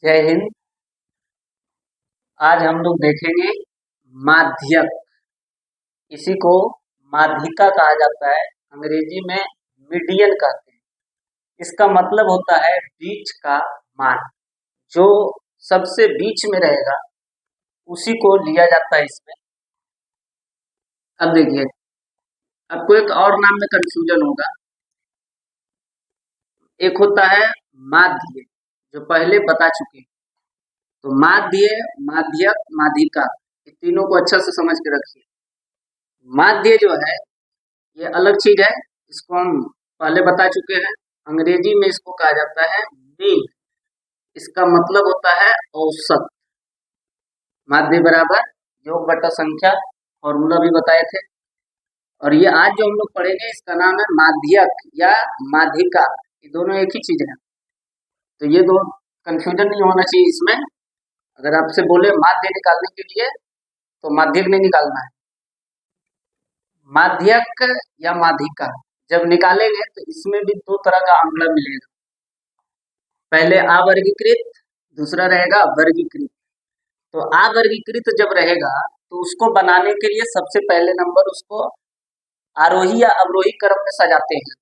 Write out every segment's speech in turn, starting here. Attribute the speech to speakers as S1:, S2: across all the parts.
S1: जय हिंद। आज हम लोग देखेंगे माध्यक। इसी को माध्यिका कहा जाता है, अंग्रेजी में मीडियन कहते हैं। इसका मतलब होता है बीच का मान। जो सबसे बीच में रहेगा उसी को लिया जाता है इसमें। अब देखिए, आपको एक और नाम में कंफ्यूजन होगा। एक होता है माध्य, जो पहले बता चुके हैं। तो माध्य, माध्यक, माध्यिका, ये तीनों को अच्छा से समझ के रखिए। माध्य जो है ये अलग चीज है, इसको हम पहले बता चुके हैं। अंग्रेजी में इसको कहा जाता है मीन। इसका मतलब होता है औसत। माध्य बराबर योग बटा संख्या, फॉर्मूला भी बताए थे। और ये आज जो हम लोग पढ़ेंगे इसका नाम है माध्यक या माध्यिका। ये दोनों एक ही चीज है, तो ये दो कंफ्यूजन नहीं होना चाहिए इसमें। अगर आपसे बोले माध्य निकालने के लिए तो माध्यक नहीं निकालना है, माध्यक या माध्यिका जब निकालेंगे तो इसमें भी दो तरह का आंकड़ा मिलेगा। पहले अवर्गीकृत, दूसरा रहेगा वर्गीकृत। तो अवर्गीकृत जब रहेगा तो उसको बनाने के लिए सबसे पहले नंबर उसको आरोही या अवरोही क्रम में सजाते हैं।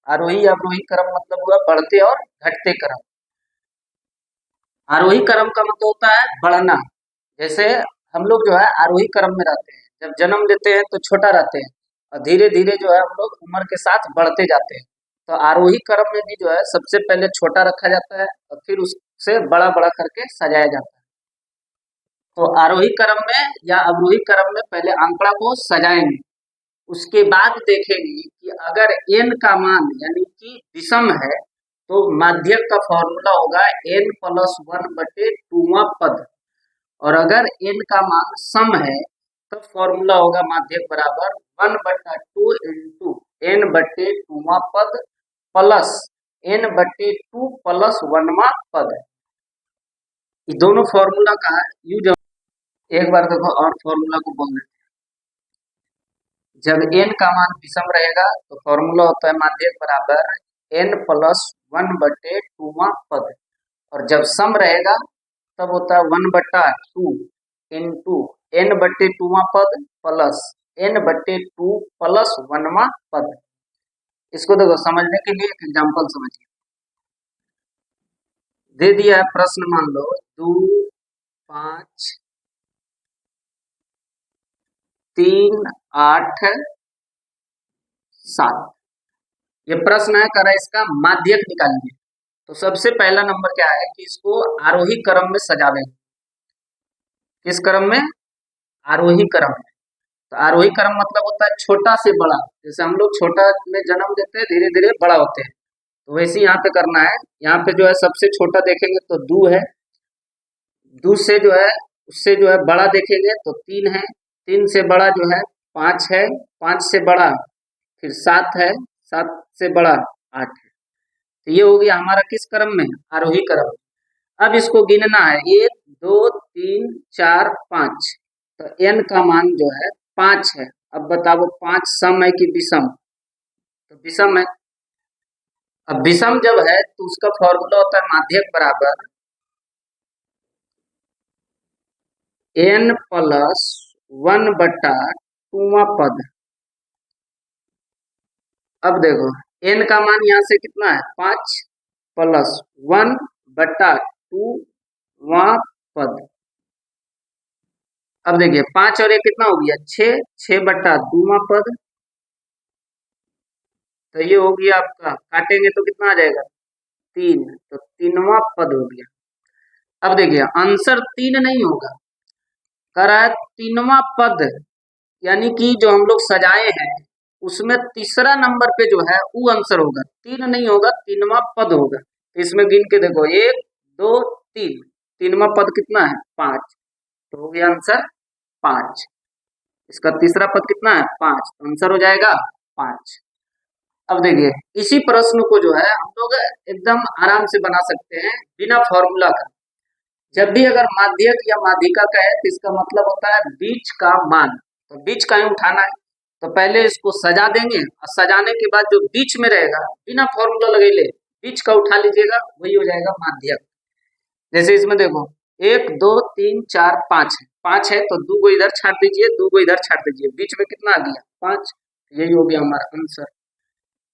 S1: आरोही या अवरोही क्रम मतलब हुआ बढ़ते और घटते क्रम। आरोही क्रम का मतलब होता है बढ़ना। जैसे हम लोग जो है आरोही क्रम में रहते हैं, जब जन्म लेते हैं तो छोटा रहते हैं और धीरे धीरे जो है हम लोग उम्र के साथ बढ़ते जाते हैं। तो आरोही क्रम में भी जो है सबसे पहले छोटा रखा जाता है और फिर उससे बड़ा बड़ा करके सजाया जाता है। तो आरोही क्रम में या अवरोही क्रम में पहले आंकड़ा को सजाएंगे, उसके बाद देखेंगे कि अगर n का मान यानी कि विषम है तो माध्यक का फॉर्मूला होगा n+1/2वां पद। और अगर n का मान सम है तो फॉर्मूला होगा माध्यक बराबर 1/2 इंटू n/2वां पद प्लस n/2 प्लस 1वां पद। ये दोनों फॉर्मूला का यूज एक बार देखो और फॉर्मूला को बोल देते हैं। जब n का मान विषम रहेगा तो फॉर्मूला होता है माध्यक बराबर n+1/2वां पद। और जब सम रहेगा तब होता है 1/2 इंटू n/2वां पद प्लस n/2 प्लस 1वां पद। इसको देखो समझने के लिए एक एग्जांपल समझिए। दे दिया है प्रश्न, मान लो 2, 5, 3, 8, 7। ये प्रश्न है, करा इसका माध्यक निकालिए। तो सबसे पहला नंबर क्या है कि इसको आरोही क्रम में सजावेंगे। किस क्रम में? आरोही क्रम में। तो आरोही क्रम मतलब होता है छोटा से बड़ा। जैसे हम लोग छोटा में जन्म देते हैं, धीरे धीरे बड़ा होते हैं, तो वैसे यहाँ पे करना है। यहाँ पे जो है सबसे छोटा देखेंगे तो 2 है, 2 से जो है उससे जो है बड़ा देखेंगे तो 3 है, 3 से बड़ा जो है 5 है, 5 से बड़ा फिर 7 है, 7 से बड़ा 8 है। तो ये हो गया हमारा किस क्रम में? आरोही क्रम। अब इसको गिनना है 1, 2, 3, 4, 5। तो n का मान जो है 5 है। अब बताओ 5 सम है कि विषम? तो विषम है। अब विषम जब है तो उसका फॉर्मूला होता है माध्यक बराबर n+1/2वां पद। अब देखो n का मान यहाँ से कितना है? 5 प्लस 1/2वां पद। अब देखिए 5 और 1 कितना हो गया? 6, 6/2वां पद। तो ये हो गया आपका, काटेंगे तो कितना आ जाएगा? 3। तो 3वां पद हो गया। अब देखिए आंसर 3 नहीं होगा, कह रहा है 3वां पद, यानी कि जो हम लोग सजाए हैं उसमें तीसरा नंबर पे जो है वो आंसर होगा। 3 नहीं होगा, 3वां पद होगा। तो इसमें गिन के देखो 1, 2, 3। 3वां पद कितना है? 5। तो हो गया आंसर 5। इसका तीसरा पद कितना है? 5। तो आंसर हो जाएगा 5। अब देखिए इसी प्रश्न को जो है हम लोग एकदम आराम से बना सकते हैं बिना फॉर्मूला का। जब भी अगर माध्यक या माध्यिका का है तो इसका मतलब होता है बीच का मान। तो बीच का ही उठाना है, तो पहले इसको सजा देंगे और सजाने के बाद जो बीच में रहेगा बिना फॉर्मूला लगे ले बीच का उठा लीजिएगा, वही हो जाएगा माध्यक। जैसे इसमें देखो 1 2 3 4 5 है, 5 है तो 2 को इधर छाट दीजिए, 2 को इधर छाट दीजिए, बीच में कितना आ गया 5। यही हो गया हमारा आंसर।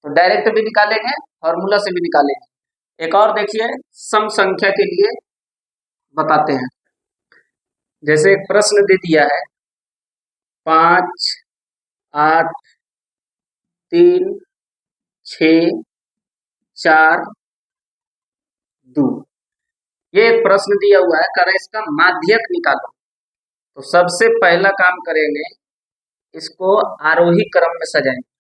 S1: तो डायरेक्ट भी निकालेंगे, फॉर्मूला से भी निकालेंगे। एक और देखिए सम संख्या के लिए बताते हैं। जैसे एक प्रश्न दे दिया है 5 8 3 6 4 2, ये एक प्रश्न दिया हुआ है, कह रहा है इसका माध्यक निकालो। तो सबसे पहला काम करेंगे, इसको आरोही क्रम में सजाएंगे।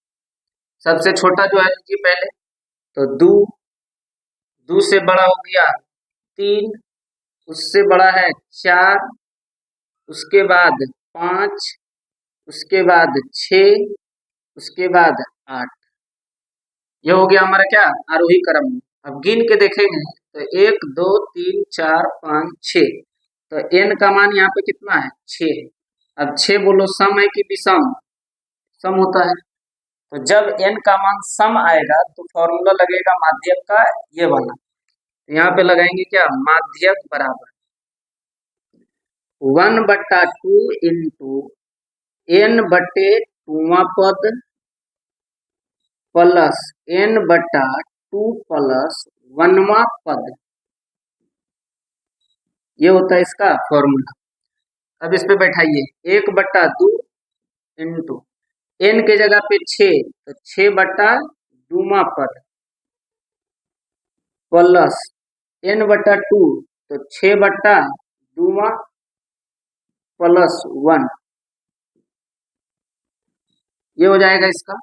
S1: सबसे छोटा जो है लीजिए पहले, तो 2, 2 से बड़ा हो गया 3, उससे बड़ा है 4, उसके बाद 5, उसके बाद 6, उसके बाद 8। ये हो गया हमारा क्या आरोही क्रम में। अब गिन के देखेंगे तो 1 2 3 4 5 6, तो n का मान यहाँ पे कितना है 6 है। अब 6 बोलो सम है कि विषम? सम होता है। तो जब n का मान सम आएगा तो फॉर्मूला लगेगा माध्यक का, ये वाला। तो यहाँ पे लगाएंगे क्या, माध्यक बराबर 1/2 इंटू n बटे 2वां पद प्लस n/2 प्लस 1वां पद, ये होता है इसका फॉर्मूला। अब इस पे बैठाइए 1/2 इंटू n के जगह पे 6, तो 6/2वां पद प्लस n/2, तो 6/2वां प्लस 1, ये हो जाएगा इसका।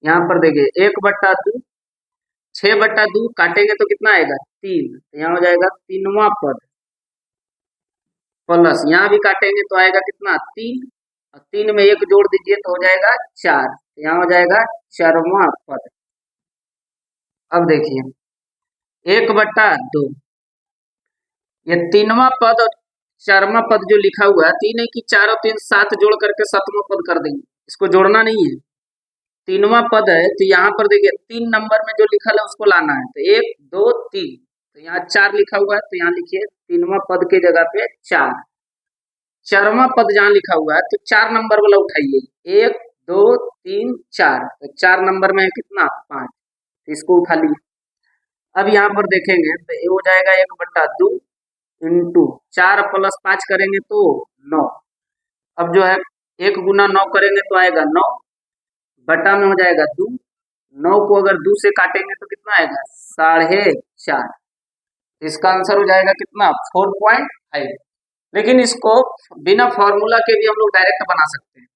S1: यहाँ पर देखिए 1/2, 6/2 काटेंगे तो कितना आएगा 3, तो यहाँ हो जाएगा 3वां पद प्लस यहाँ भी काटेंगे तो आएगा कितना 3, और 3 में 1 जोड़ दीजिए तो हो जाएगा 4, तो यहाँ हो जाएगा 4वां पद। अब देखिए 1/2, ये 3वां पद और 4वां पद जो लिखा हुआ है, 3 है कि 4 और 3 7 जोड़ करके 7वां पद कर देंगे, इसको जोड़ना नहीं है। 3वां पद है तो यहाँ पर देखिए 3 नंबर में जो लिखा है उसको लाना है, तो 1 2 3, तो यहाँ 4 लिखा हुआ है तो यहाँ लिखिए 3वां पद के जगह पे 4। 4वां पद जहाँ लिखा हुआ है तो 4 नंबर वाला उठाइए, 1 2 3 4, तो 4 नंबर में है कितना 5, तो इसको उठा लिए। अब यहाँ पर देखेंगे तो ये हो जाएगा 1/2 इंटू 4 प्लस 5 करेंगे तो 9। अब जो है 1 गुना 9 करेंगे तो आएगा 9, बटा में हो जाएगा 2, 9 को अगर 2 से काटेंगे तो कितना आएगा 4.5, इसका आंसर हो जाएगा कितना 4.5। लेकिन इसको बिना फॉर्मूला के भी हम लोग डायरेक्ट बना सकते हैं,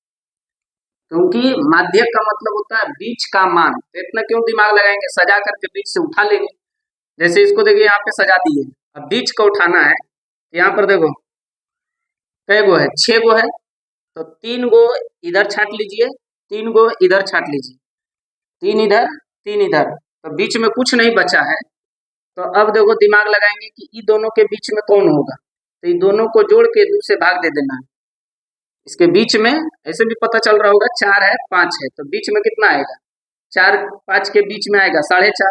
S1: क्योंकि माध्यक का मतलब होता है बीच का मान। तो इतना क्यों दिमाग लगाएंगे, सजा करके बीच से उठा लेंगे। जैसे इसको देखिए यहाँ पे सजा दिए, अब बीच को उठाना है, तो यहाँ पर देखो कई गो है 6 गो है, तो 3 गो इधर छाट लीजिए, 3 गो इधर छाट लीजिए, 3 इधर 3 इधर, तो बीच में कुछ नहीं बचा है। तो अब देखो दिमाग लगाएंगे कि इन दोनों के बीच में कौन होगा, तो इन दोनों को जोड़ के 2 से भाग दे देना है। इसके बीच में ऐसे भी पता चल रहा होगा 4 है 5 है, तो बीच में कितना आएगा 4 5 के बीच में आएगा 4.5,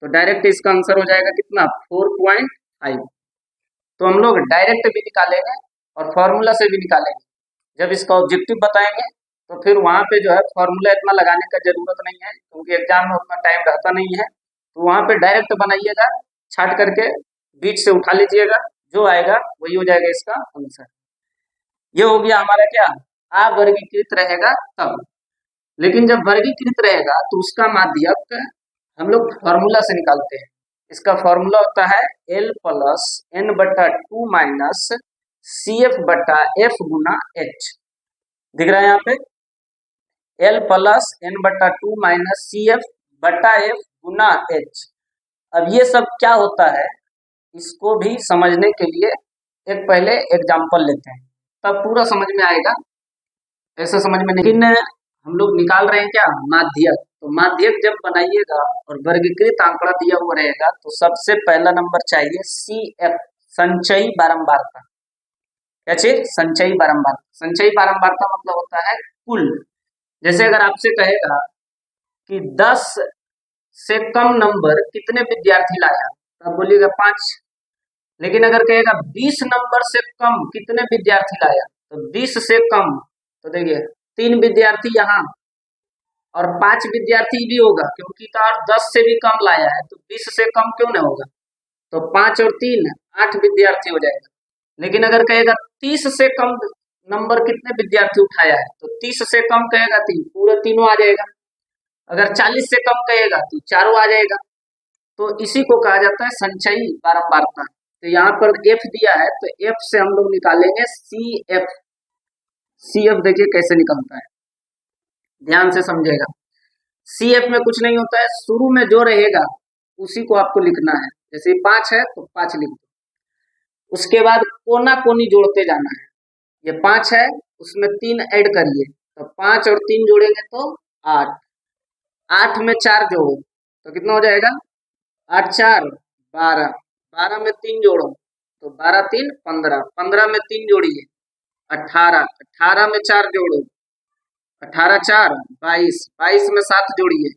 S1: तो डायरेक्ट इसका आंसर हो जाएगा कितना 4.5। तो हम लोग डायरेक्ट भी निकालेंगे और फॉर्मूला से भी निकालेंगे। जब इसका ऑब्जेक्टिव बताएंगे तो फिर वहां पे जो है फॉर्मूला इतना लगाने का जरूरत नहीं है, क्योंकि एग्जाम में उतना टाइम रहता नहीं है। तो वहां पे डायरेक्ट बनाइएगा, छाट करके बीच से उठा लीजिएगा, जो आएगा वही हो जाएगा इसका आंसर। ये हो गया हमारा क्या अवर्गीकृत रहेगा तब। लेकिन जब वर्गीकृत रहेगा तो उसका माध्यक हम लोग फॉर्मूला से निकालते हैं। इसका फॉर्मूला होता है L plus n/2 minus CF/F गुना H। दिख रहा है यहाँ पे L plus n/2 minus CF/F गुना H। अब ये सब क्या होता है इसको भी समझने के लिए एक पहले एग्जाम्पल लेते हैं, तब पूरा समझ में आएगा, ऐसा समझ में नहीं। लेकिन हम लोग निकाल रहे हैं क्या माध्यक। तो माध्यक जब बनाइएगा और वर्गीकृत आंकड़ा दिया हुआ रहेगा तो सबसे पहला नंबर चाहिए CF, संचयी बारंबारता। क्या चीज, संचयी बारंबारता। संचयी बारंबारता मतलब होता है कुल। जैसे अगर आपसे कहेगा कि 10 से कम नंबर कितने विद्यार्थी लाया, तो आप बोलिएगा 5। लेकिन अगर कहेगा 20 नंबर से कम कितने विद्यार्थी लाया, तो 20 से कम, तो देखिए 3 विद्यार्थी यहाँ और 5 विद्यार्थी भी होगा, क्योंकि कार 10 से भी कम लाया है, तो 20 से कम क्यों नहीं होगा, तो 5 और 3 8 विद्यार्थी हो जाएगा। लेकिन अगर कहेगा 30 से कम नंबर कितने विद्यार्थी उठाया है, तो 30 से कम कहेगा 3, पूरे तीनों आ जाएगा। अगर 40 से कम कहेगा तो चारों आ जाएगा। तो इसी को कहा जाता है संचयी बारंबारता। तो यहाँ पर एफ दिया है, तो एफ से हम लोग निकालेंगे सी एफ। सी एफ देखिए कैसे निकलता है, ध्यान से समझेगा। सी एफ में कुछ नहीं होता है, शुरू में जो रहेगा उसी को आपको लिखना है। जैसे 5 है तो 5 लिख दो, उसके बाद कोना कोनी जोड़ते जाना है। ये 5 है, उसमें 3 ऐड करिए, तो 5 और 3 जोड़ेंगे तो 8, 8 में 4 जोड़ो तो कितना हो जाएगा, 8 4 12, 12 में 3 जोड़ो तो 12 3 15, 15 में 3 जोड़िए 18, 18 में 4 जोड़ो 18 4 22, 22 में 7 जोड़िए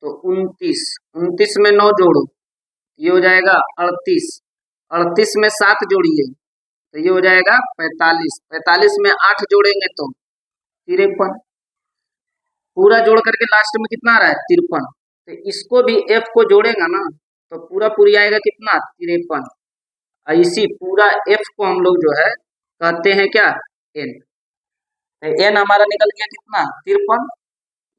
S1: तो 29, 29 में 9 जोड़ो ये हो जाएगा 38, 38 में 7 जोड़िए तो ये हो जाएगा 45, 45 में 8 जोड़ेंगे तो 53। पूरा जोड़ करके लास्ट में कितना आ रहा है, 53। तो इसको भी एफ को जोड़ेगा ना तो पूरा पूरी आएगा कितना, 53। इसी पूरा एफ को हम लोग जो है कहते हैं क्या, एन। एन हमारा निकल गया कितना, 53।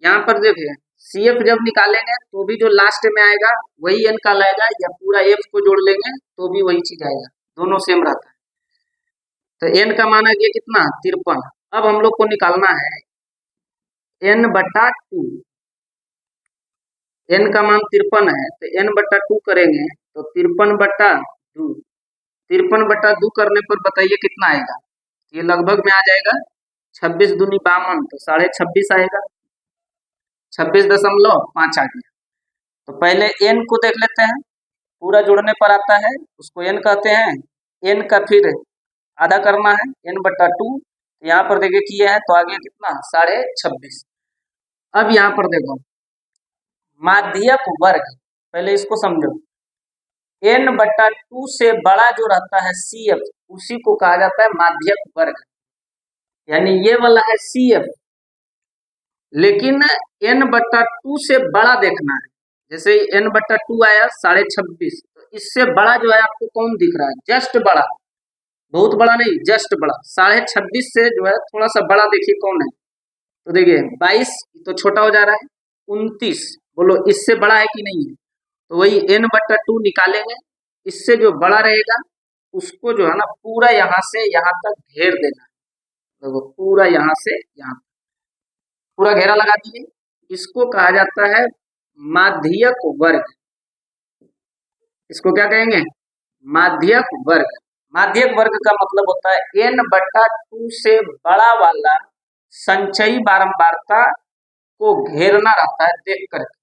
S1: यहाँ पर देखिए सी एफ जब निकालेंगे तो भी जो लास्ट में आएगा वही एन कहलाएगा, या पूरा एफ को जोड़ लेंगे तो भी वही चीज आएगा, दोनों सेम रहता है। तो एन का मान आ गया कितना, 53। अब हम लोग को निकालना है एन बटा 2। एन का मान 53 है, तो एन बटा 2 करेंगे तो 53 बटा 2, 53 बटा 2 करने पर बताइए कितना आएगा। ये लगभग में आ जाएगा 26 दूनी 52, तो 26.5 आएगा, 26.5 आ गया। तो पहले एन को देख लेते हैं, पूरा जोड़ने पर आता है उसको एन कहते हैं। एन का फिर आधा करना है, एन बटा 2। यहाँ पर देखिए किए हैं तो आ गया कितना, 26.5। अब यहाँ पर देखो माध्यक वर्ग, पहले इसको समझो। एन बटा 2 से बड़ा जो रहता है सी एफ, उसी को कहा जाता है माध्यक वर्ग, यानी ये वाला है सी एफ। लेकिन एन बटा 2 से बड़ा देखना है, जैसे एन बटा 2 आया 26.5, तो इससे बड़ा जो है आपको कौन दिख रहा है, जस्ट बड़ा, बहुत बड़ा नहीं, जस्ट बड़ा। 26.5 से जो है थोड़ा सा बड़ा देखिए कौन है, तो देखिए 22 तो छोटा हो जा रहा है, 29 बोलो इससे बड़ा है कि नहीं है, तो वही एन बटा 2 निकालेंगे। इससे जो बड़ा रहेगा उसको जो है ना पूरा यहाँ से यहाँ तक घेर देना, देखो पूरा यहाँ से यहाँ पूरा घेरा लगा दीजिए। इसको कहा जाता है माध्यक वर्ग। इसको क्या कहेंगे, माध्यक वर्ग। माध्यक वर्ग का मतलब होता है एन बटा 2 से बड़ा वाला संचयी बारंबारता को घेरना रहता है देख करके।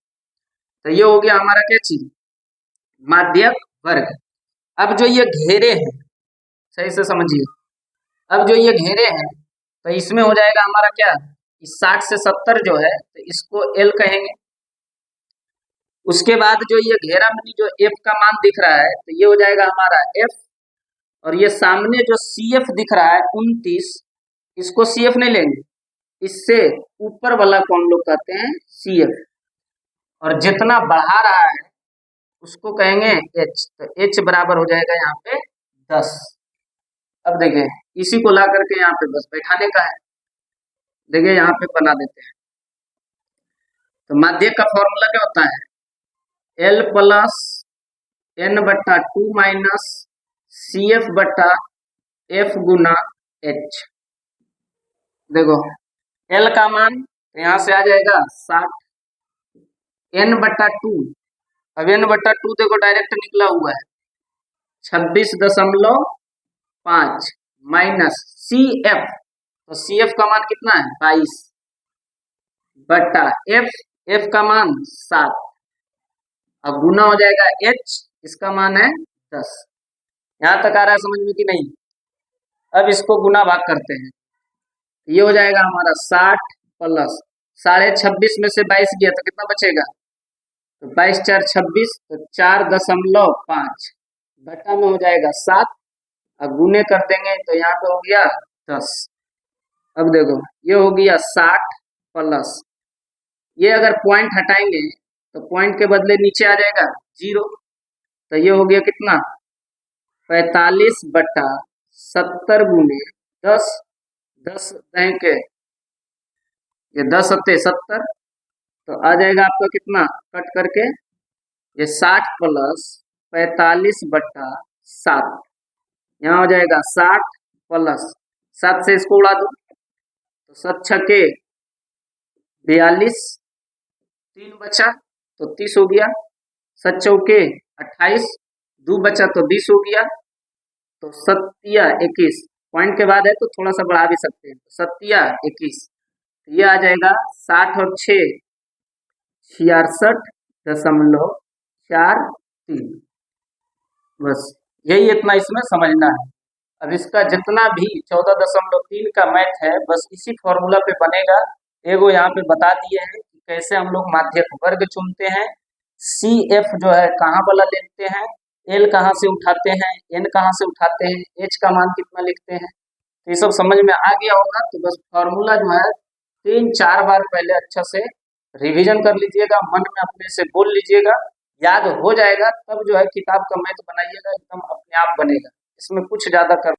S1: तो ये हो गया हमारा क्या चीज, माध्यक वर्ग। अब जो ये घेरे हैं, सही से समझिए, अब जो ये घेरे हैं तो इसमें हो जाएगा हमारा क्या, 60 से 70 जो है तो इसको एल कहेंगे। उसके बाद जो ये घेरा में जो एफ का मान दिख रहा है तो ये हो जाएगा हमारा एफ, और ये सामने जो सी एफ दिख रहा है 29, इसको सी एफ नहीं लेंगे, इससे ऊपर वाला को हम लोग कहते हैं सी एफ, और जितना बढ़ा रहा है उसको कहेंगे एच। तो एच बराबर हो जाएगा यहाँ पे 10। अब देखिए इसी को ला करके यहाँ पे बस बैठाने का है, देखिए यहाँ पे बना देते हैं। तो माध्यक का फॉर्मूला क्या होता है, एल प्लस एन बटा 2 माइनस सी एफ बटा एफ गुना एच। देखो एल का मान तो यहाँ से आ जाएगा 60, एन बटा 2, अब एन बटा 2 देखो डायरेक्ट निकला हुआ है 26.5 माइनस सी एफ, तो सी एफ का मान कितना है 22 बटा एफ, एफ का मान 7, अब गुना हो जाएगा एच, इसका मान है 10। यहां तक आ रहा है समझ में कि नहीं। अब इसको गुना भाग करते हैं, ये हो जाएगा हमारा 60 प्लस 26.5 में से 22 गया तो कितना बचेगा, तो 22 4 26, तो 4.5 घटा में हो जाएगा 7 और गुने कर देंगे तो यहाँ पे हो गया 10। अब देखो ये हो गया 60 प्लस, ये अगर पॉइंट हटाएंगे तो पॉइंट के बदले नीचे आ जाएगा 0, तो ये हो गया कितना 45/70 गुने 10, 10 के ये 10 सत्ते 70, तो आ जाएगा आपका कितना कट करके ये 60 प्लस 45/7, यहाँ हो जाएगा 60 प्लस 7 से इसको उड़ा दो तो 7 छके 42, 3 बचा तो 30 हो गया, 7 चौके 28, 2 बचा तो 20 हो गया, तो 7 21 पॉइंट के बाद है तो थोड़ा सा बढ़ा भी सकते हैं, 7 21 ये आ जाएगा 60 और 6 66.43। बस यही इतना इसमें समझना है। अब इसका जितना भी 14.3 का मैथ है बस इसी फॉर्मूला पे बनेगा। एगो यहाँ पे बता दिए हैं कि कैसे हम लोग माध्यक वर्ग चुनते हैं, सी एफ जो है कहाँ वाला लेते हैं, एल कहाँ से उठाते हैं, एन कहाँ से उठाते हैं, एच का मान कितना लिखते हैं, तो ये सब समझ में आ गया होगा। तो बस फॉर्मूला जो है 3-4 बार पहले अच्छा से रिवीजन कर लीजिएगा, मन में अपने से बोल लीजिएगा, याद हो जाएगा तब जो है किताब का मैथ बनाइएगा, एकदम अपने आप बनेगा। इसमें कुछ ज्यादा कर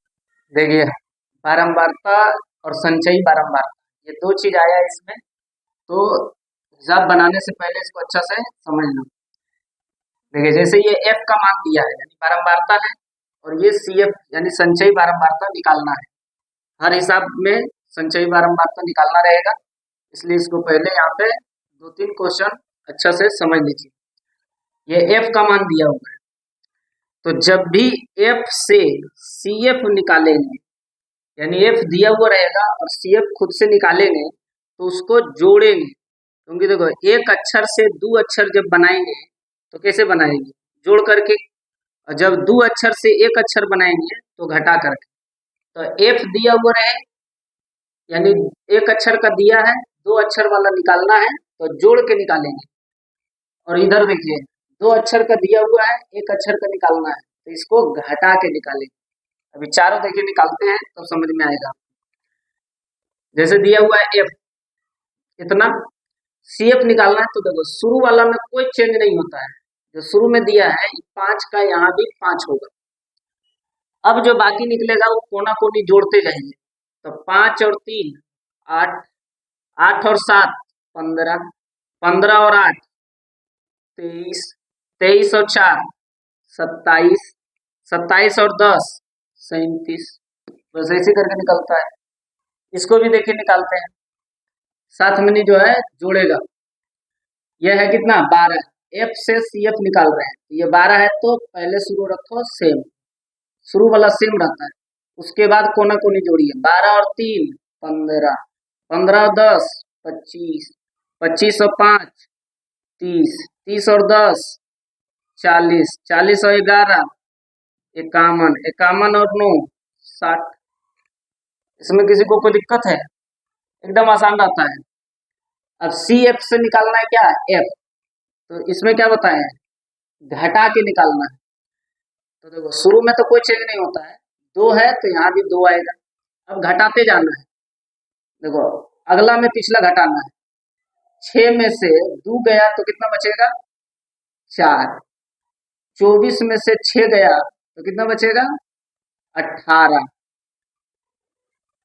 S1: देखिए बारंबारता और संचयी बारंबारता ये 2 चीज आया इसमें, तो हिसाब बनाने से पहले इसको अच्छा से समझ लो। देखिए जैसे ये एफ का मान दिया है यानी बारंबारता है, और ये सी एफ यानी संचयी बारंबारता निकालना है। हर हिसाब में संचयी बारंबारता निकालना रहेगा, इसलिए इसको पहले यहाँ पे 2-3 क्वेश्चन अच्छा से समझ लीजिए। ये एफ का मान दिया हुआ है, तो जब भी एफ से सी एफ निकालेंगे यानी एफ दिया हुआ रहेगा और सी एफ खुद से निकालेंगे तो उसको जोड़ेंगे, क्योंकि देखो एक अक्षर से 2 अक्षर जब बनाएंगे तो कैसे बनाएंगे जोड़ करके, और जब 2 अक्षर से 1 अक्षर बनाएंगे तो घटा करके। तो एफ दिया हुआ रहे यानी एक अक्षर का दिया है, 2 अक्षर वाला निकालना है तो जोड़ के निकालेंगे, और इधर देखिए 2 अक्षर का दिया हुआ है, 1 अक्षर का निकालना है तो इसको घटा के निकालेंगे। अभी चारों देखिए निकालते हैं तो समझ में आएगा। जैसे दिया हुआ है एफ इतना, सी एफ निकालना है तो देखो शुरू वाला में कोई चेंज नहीं होता है, जो शुरू में दिया है 5 का यहाँ भी 5 होगा। अब जो बाकी निकलेगा वो कोना कोनी जोड़ते जाएंगे, तो 5 और 3 8, 8 और 7 15, 15 और 8 23, 23 और 4 27, 27 और 10 37, बस ऐसे करके निकलता है। इसको भी देखिए निकालते हैं, साथ में नहीं जो है जोड़ेगा, यह है कितना 12, एफ से सी एफ निकाल रहे हैं, ये 12 है तो पहले शुरू रखो सेम, शुरू वाला सेम रहता है, उसके बाद कोना कोनी जोड़िए, 12 और 3 15, 15 और 10 25, 25 और 5 30, 30 और 10 40, 40 और 11 51, 51 और 9 60। इसमें किसी को कोई दिक्कत है? एकदम आसान रहता है। अब सी एफ से निकालना है क्या एफ, तो इसमें क्या बताया है घटा के निकालना है। तो देखो शुरू में तो कोई चेंज नहीं होता है, 2 है तो यहाँ भी 2 आएगा, अब घटाते जाना है। देखो अगला में पिछला घटाना है, 6 में से 2 गया तो कितना बचेगा 4, 24 में से 6 गया तो कितना बचेगा 18,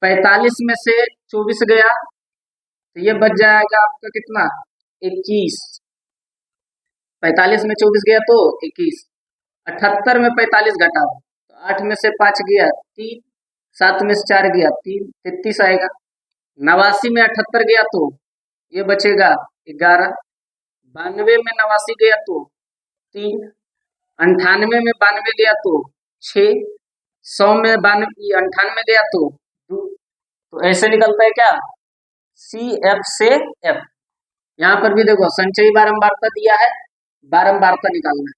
S1: 45 में से 24 गया तो ये बच जाएगा आपका कितना 21, 45 में 24 गया तो 21, 78 में 45 घटा तो 8 में से 5 गया 3, 7 में से 4 गया 3 33 आएगा, 89 में 78 गया तो ये बचेगा 11, 92 में 89 गया तो 3, 98 में 92 गया तो 6, 100 में 98 गया तो 2। तो ऐसे निकलता है क्या सी एफ से एफ। यहाँ पर भी देखो संचयी बारंबारता दिया है, बारंबारता निकालना है।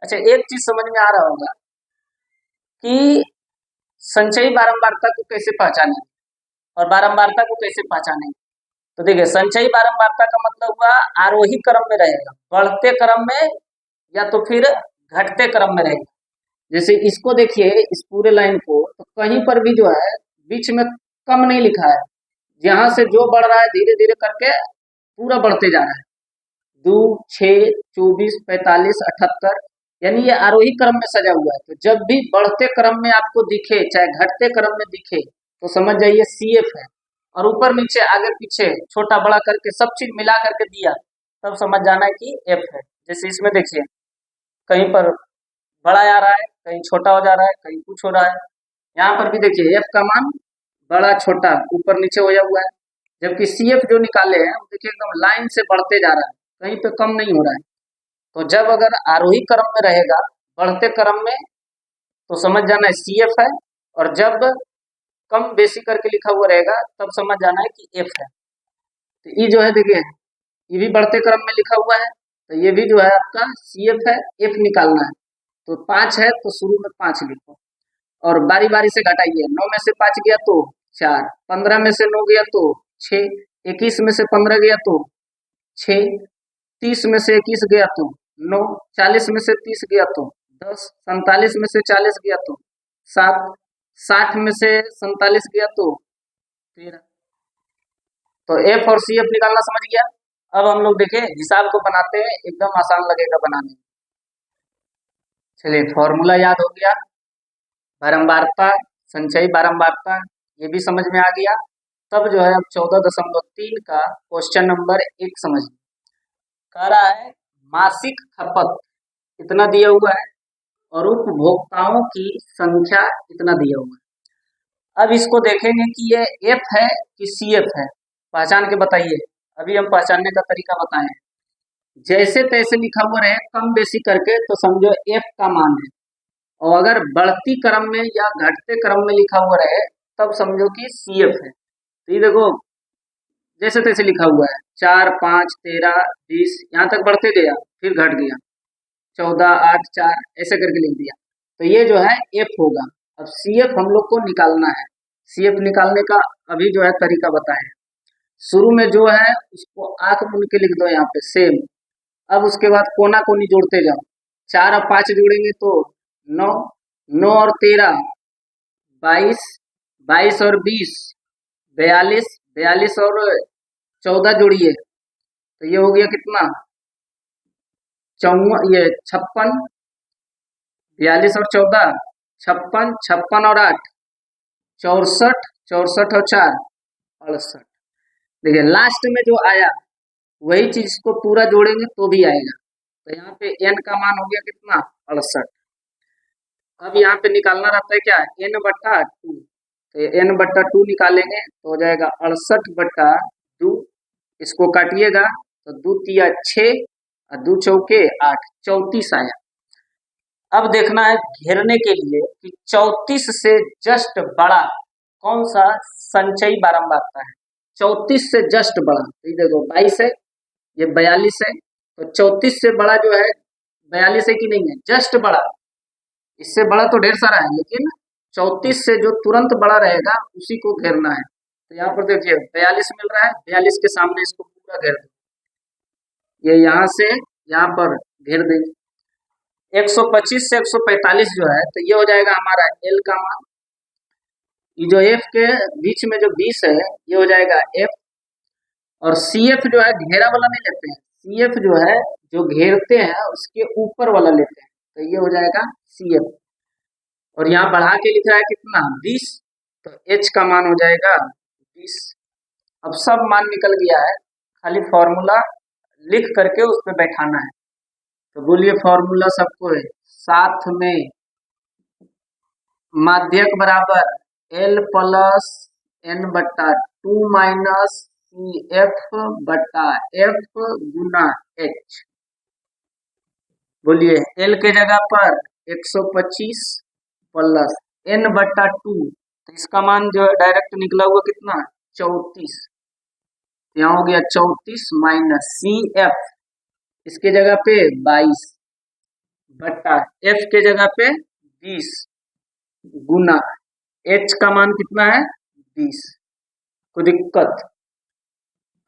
S1: अच्छा एक चीज समझ में आ रहा होगा कि संचयी बारंबारता को कैसे पहचानें और बारंबारता को कैसे पहचानें। तो देखिए संचयी बारंबारता का मतलब हुआ आरोही क्रम में रहेगा, बढ़ते क्रम में या तो फिर घटते क्रम में रहेगा। जैसे इसको देखिए, इस पूरे लाइन को, तो कहीं पर भी जो है बीच में कम नहीं लिखा है। यहाँ से जो बढ़ रहा है धीरे धीरे करके पूरा बढ़ते जा रहा है। 2, 6, 24, 45, 78, यानी ये आरोही क्रम में सजा हुआ है। तो जब भी बढ़ते क्रम में आपको दिखे, चाहे घटते क्रम में दिखे, तो समझ जाइए CF है। और ऊपर नीचे आगे पीछे छोटा बड़ा करके सब चीज मिला करके दिया, तब समझ जाना है कि F है। जैसे इसमें देखिए, कहीं पर बड़ा आ रहा है, कहीं छोटा हो जा रहा है, कहीं कुछ हो रहा है। यहाँ पर भी देखिए F का मान बड़ा छोटा ऊपर नीचे हो हुआ है, जबकि CF जो निकाले हैं देखिए एकदम लाइन से बढ़ते जा रहा है, कहीं पे कम नहीं हो रहा है। तो जब अगर आरोही क्रम में रहेगा, बढ़ते क्रम में, तो समझ जाना है CF है। और जब कम बेसी करके लिखा हुआ रहेगा, तब समझ जाना है कि F है। तो ये जो है देखिए, ये भी बढ़ते क्रम में लिखा हुआ है, तो ये भी जो है आपका CF है। F निकालना है, तो 5 है तो शुरू में 5 लिखो और बारी बारी से घटाइए। 9 में से 5 गया तो 4, 15 में से 9 गया तो 6, 21 में से 15 गया तो 6, 30 में से 21 गया तो 9, 40 में से 30 गया तो 10, 47 में से 40 गया तो 7, 60 में से 47 गया तो 13। तो F और CF निकालना समझ गया। अब हम लोग देखें हिसाब को बनाते हैं, एकदम आसान लगेगा बनाने में। चलिए, फॉर्मूला याद हो गया, बारंबारता, संचयी बारंबारता, ये भी समझ में आ गया। तब जो है अब 14.3 का क्वेश्चन नंबर 1 समझ कह रहा है मासिक खपत इतना दिया हुआ है और उपभोक्ताओं की संख्या इतना दिया हुआ है। अब इसको देखेंगे कि ये F है कि CF है, पहचान के बताइए। अभी हम पहचानने का तरीका बताएं। जैसे तैसे लिखा हुआ रहे कम बेसी करके, तो समझो F का मान है। और अगर बढ़ती क्रम में या घटते क्रम में लिखा हुआ रहे, तब समझो कि CF है। तो ये देखो, जैसे तैसे लिखा हुआ है, 4, 5, 13, 20, यहाँ तक बढ़ते गया, फिर घट गया, 14, 8, 4, ऐसे करके लिख दिया। तो ये जो है F होगा। अब CF हम लोग को निकालना है। CF निकालने का अभी जो है तरीका बताएं। शुरू में जो है उसको आंख मूंद के लिख दो यहाँ पे सेम। अब उसके बाद कोना कोनी जोड़ते जाओ। 4 और 5 जोड़ेंगे तो 9, 9 और 13 22, 22 और 20 42, 42 और 14 जोड़िए तो ये हो गया कितना, 56, 42 और 14 56, 56 और 8 64, 64 और 4 68। देखिए लास्ट में जो आया वही चीज को पूरा जोड़ेंगे तो भी आएगा। तो यहाँ पे n का मान हो गया कितना, 68। अब यहाँ पे निकालना रहता है क्या, n/2। तो n/2 निकालेंगे तो हो जाएगा 68/2। इसको काटिएगा तो 2 तिया 6 और 2 चौके 8, 34 आया। अब देखना है घेरने के लिए कि 34 से जस्ट बड़ा कौन सा संचयी बारंबारता है। 34 से जस्ट बड़ा, ये देखो 22 है, ये 42 है, तो 34 से बड़ा जो है 42 है कि नहीं है, जस्ट बड़ा। इससे बड़ा तो ढेर सारा है, लेकिन 34 से जो तुरंत बड़ा रहेगा उसी को घेरना है। तो यहाँ पर देखिए 42 मिल रहा है, 42 के सामने इसको पूरा घेर दो। ये यहाँ से यहाँ पर घेर देंगे। 125 से 145 जो है, तो ये हो जाएगा हमारा L का मान। ये जो F के बीच में जो 20 है ये हो जाएगा F। और CF जो है घेरा वाला नहीं लेते हैं, CF जो है जो घेरते हैं उसके ऊपर वाला लेते हैं, तो ये हो जाएगा CF। और यहाँ बढ़ा के लिख रहा है कितना, 20, तो H का मान हो जाएगा 20। अब सब मान निकल गया है, खाली फॉर्मूला लिख करके उस पर बैठाना है। तो बोलिए फॉर्मूला सबको है, साथ में माध्यक बराबर L plus n/2 minus CF/F गुना H। बोलिए L के जगह पर 125 प्लस n/2, तो इसका मान जो है डायरेक्ट निकला हुआ कितना, 34। यहाँ हो गया 34 माइनस CF इसके जगह पे 22 बट्टा F के जगह पे 20 गुना H का मान कितना है, 20। कोई दिक्कत?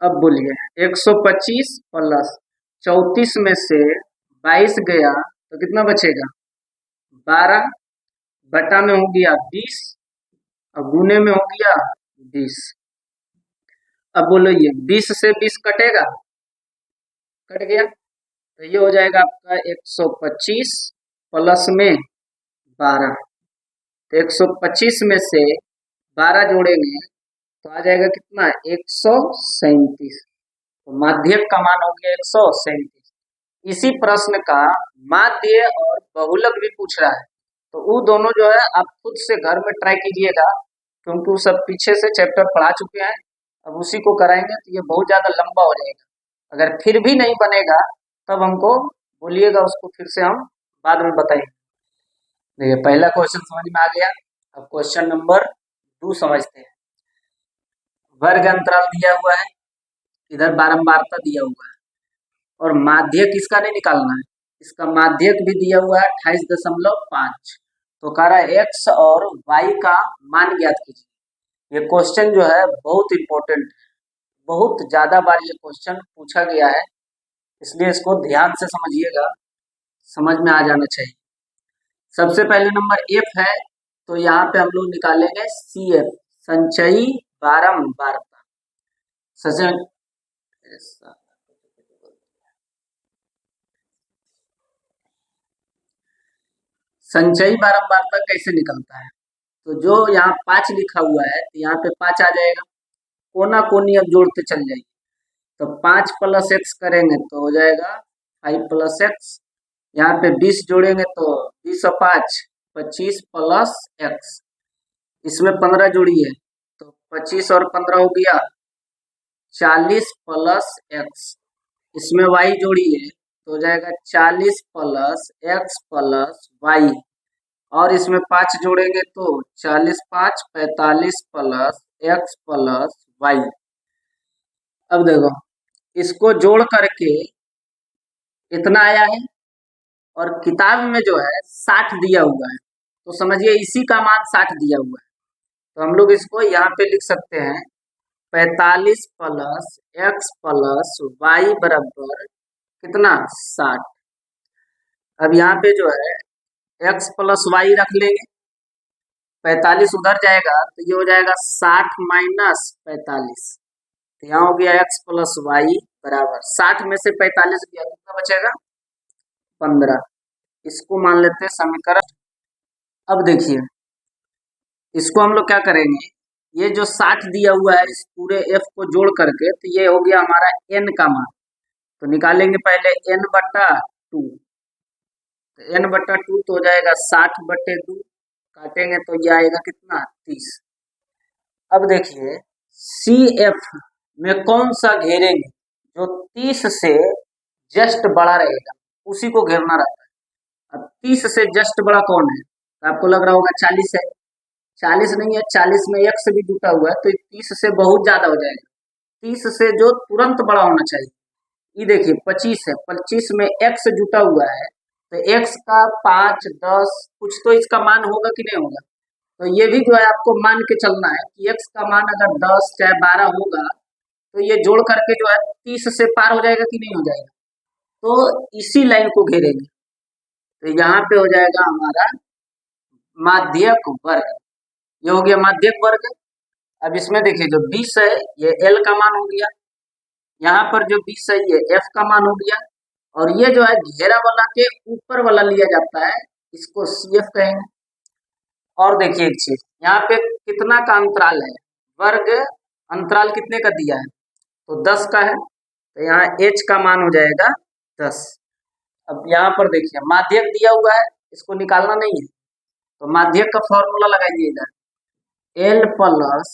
S1: अब बोलिए 125 प्लस 34 में से 22 गया तो कितना बचेगा, 12 बटा में हो गया 20 और गुने में हो गया 20। अब बोलो ये 20 से 20 कटेगा, कट गया, तो ये हो जाएगा आपका 125 प्लस में 12। तो 125 में से 12 जोड़ेंगे तो आ जाएगा कितना, 137। तो माध्यक का मान हो गया 137। इसी प्रश्न का माध्य और बहुलक भी पूछ रहा है, तो वो दोनों जो है आप खुद से घर में ट्राई कीजिएगा, क्योंकि वो सब पीछे से चैप्टर पढ़ा चुके हैं। अब उसी को कराएंगे तो ये बहुत ज्यादा लंबा हो जाएगा। अगर फिर भी नहीं बनेगा तब हमको बोलिएगा, उसको फिर से हम बाद में बताएंगे। देखिए पहला क्वेश्चन समझ में आ गया। अब क्वेश्चन नंबर 2 समझते हैं। वर्ग अंतराल दिया हुआ है, इधर बारंबारता दिया हुआ है, और माध्यक किसका नहीं निकालना है, इसका माध्यक भी दिया हुआ है 28.5। तो कह रहा है x और y का मान ज्ञात कीजिए। ये क्वेश्चन जो है बहुत इंपॉर्टेंट है, बहुत ज्यादा बार ये क्वेश्चन पूछा गया है, इसलिए इसको ध्यान से समझिएगा, समझ में आ जाना चाहिए। सबसे पहले नंबर f है, तो यहाँ पे हम लोग निकालेंगे CF, संचयी बारंबारता। संचयी बारंबारता कैसे निकलता है, तो जो यहाँ 5 लिखा हुआ है तो यहाँ पे 5 आ जाएगा, कोना कोनी अब जोड़ते चल जाएगी, तो 5 प्लस एक्स करेंगे तो हो जाएगा 5 प्लस एक्स। यहाँ पे 20 जोड़ेंगे तो 20 और 5 25 प्लस एक्स, इसमें 15 जोड़िए तो 25 और 15 हो गया 40 प्लस एक्स, इसमें y जोड़िए तो हो जाएगा 40 प्लस एक्स प्लस वाई, और इसमें 5 जोड़ेंगे तो 40 5 45 प्लस एक्स प्लस वाई। अब देखो इसको जोड़ करके इतना आया है, और किताब में जो है 60 दिया हुआ है, तो समझिए इसी का मान 60 दिया हुआ है, तो हम लोग इसको यहाँ पे लिख सकते हैं 45 प्लस एक्स प्लस वाई बराबर कितना, 60। अब यहाँ पे जो है एक्स प्लस वाई रख लेंगे, 45 उधर जाएगा तो ये हो जाएगा 60 माइनस 45, तो यहाँ हो गया एक्स प्लस वाई बराबर 60 में से 45 गया, कितना बचेगा, 15। इसको मान लेते हैं समीकरण। अब देखिए इसको हम लोग क्या करेंगे, ये जो 60 दिया हुआ है इस पूरे f को जोड़ करके, तो ये हो गया हमारा n का मान, तो निकालेंगे पहले n बट्टा 2, तो n बट्टा 2 तो हो जाएगा 60 बट्टे 2, काटेंगे तो ये आएगा कितना, 30। अब देखिए CF में कौन सा घेरेंगे, जो 30 से जस्ट बड़ा रहेगा उसी को घेरना रहता है। अब 30 से जस्ट बड़ा कौन है, तो आपको लग रहा होगा 40 है, 40 नहीं है, 40 में x भी जुटा हुआ है, तो 30 से बहुत ज्यादा हो जाएगा। 30 से जो तुरंत बड़ा होना चाहिए, ये देखिए 25 है, 25 में x जुटा हुआ है, तो x का 5 10 कुछ तो इसका मान होगा कि नहीं होगा, तो ये भी जो है आपको मान के चलना है कि x का मान अगर 10 चाहे 12 होगा तो ये जोड़ करके जो है 30 से पार हो जाएगा कि नहीं हो जाएगा, तो इसी लाइन को घेरेंगे, तो यहाँ पे हो जाएगा हमारा माध्यक वर्ग, ये हो गया माध्यक वर्ग। अब इसमें देखिए जो 20 है ये L का मान हो गया, यहाँ पर जो 20 है ये F का मान हो गया, और ये जो है घेरा वाला के ऊपर वाला लिया जाता है, इसको CF कहेंगे। और देखिए एक चीज, यहाँ पे कितना का अंतराल है, वर्ग अंतराल कितने का दिया है, तो 10 का है, तो यहाँ H का मान हो जाएगा 10। अब यहाँ पर देखिए माध्यक दिया हुआ है, इसको निकालना नहीं है, तो माध्यक का फॉर्मूला लगाइए इधर, L प्लस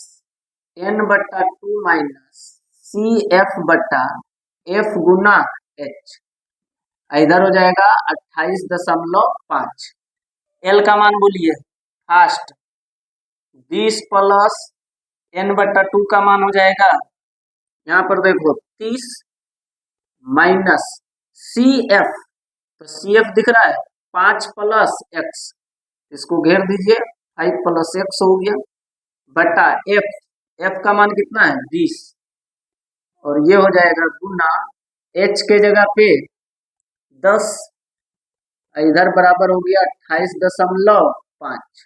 S1: n बट्टा 2 माइनस CF बट्टा F गुना H, इधर हो जाएगा 28.5। L का मान बोलिए फास्ट, 20 प्लस n बट्टा 2 का मान हो जाएगा, यहाँ पर देखो 30 माइनस CF, तो CF दिख रहा है 5 प्लस x, इसको घेर दीजिए 5 प्लस x हो गया, बटा f का मान कितना है 20, और ये हो जाएगा गुना h के जगह पे 10, इधर बराबर हो गया 28.5।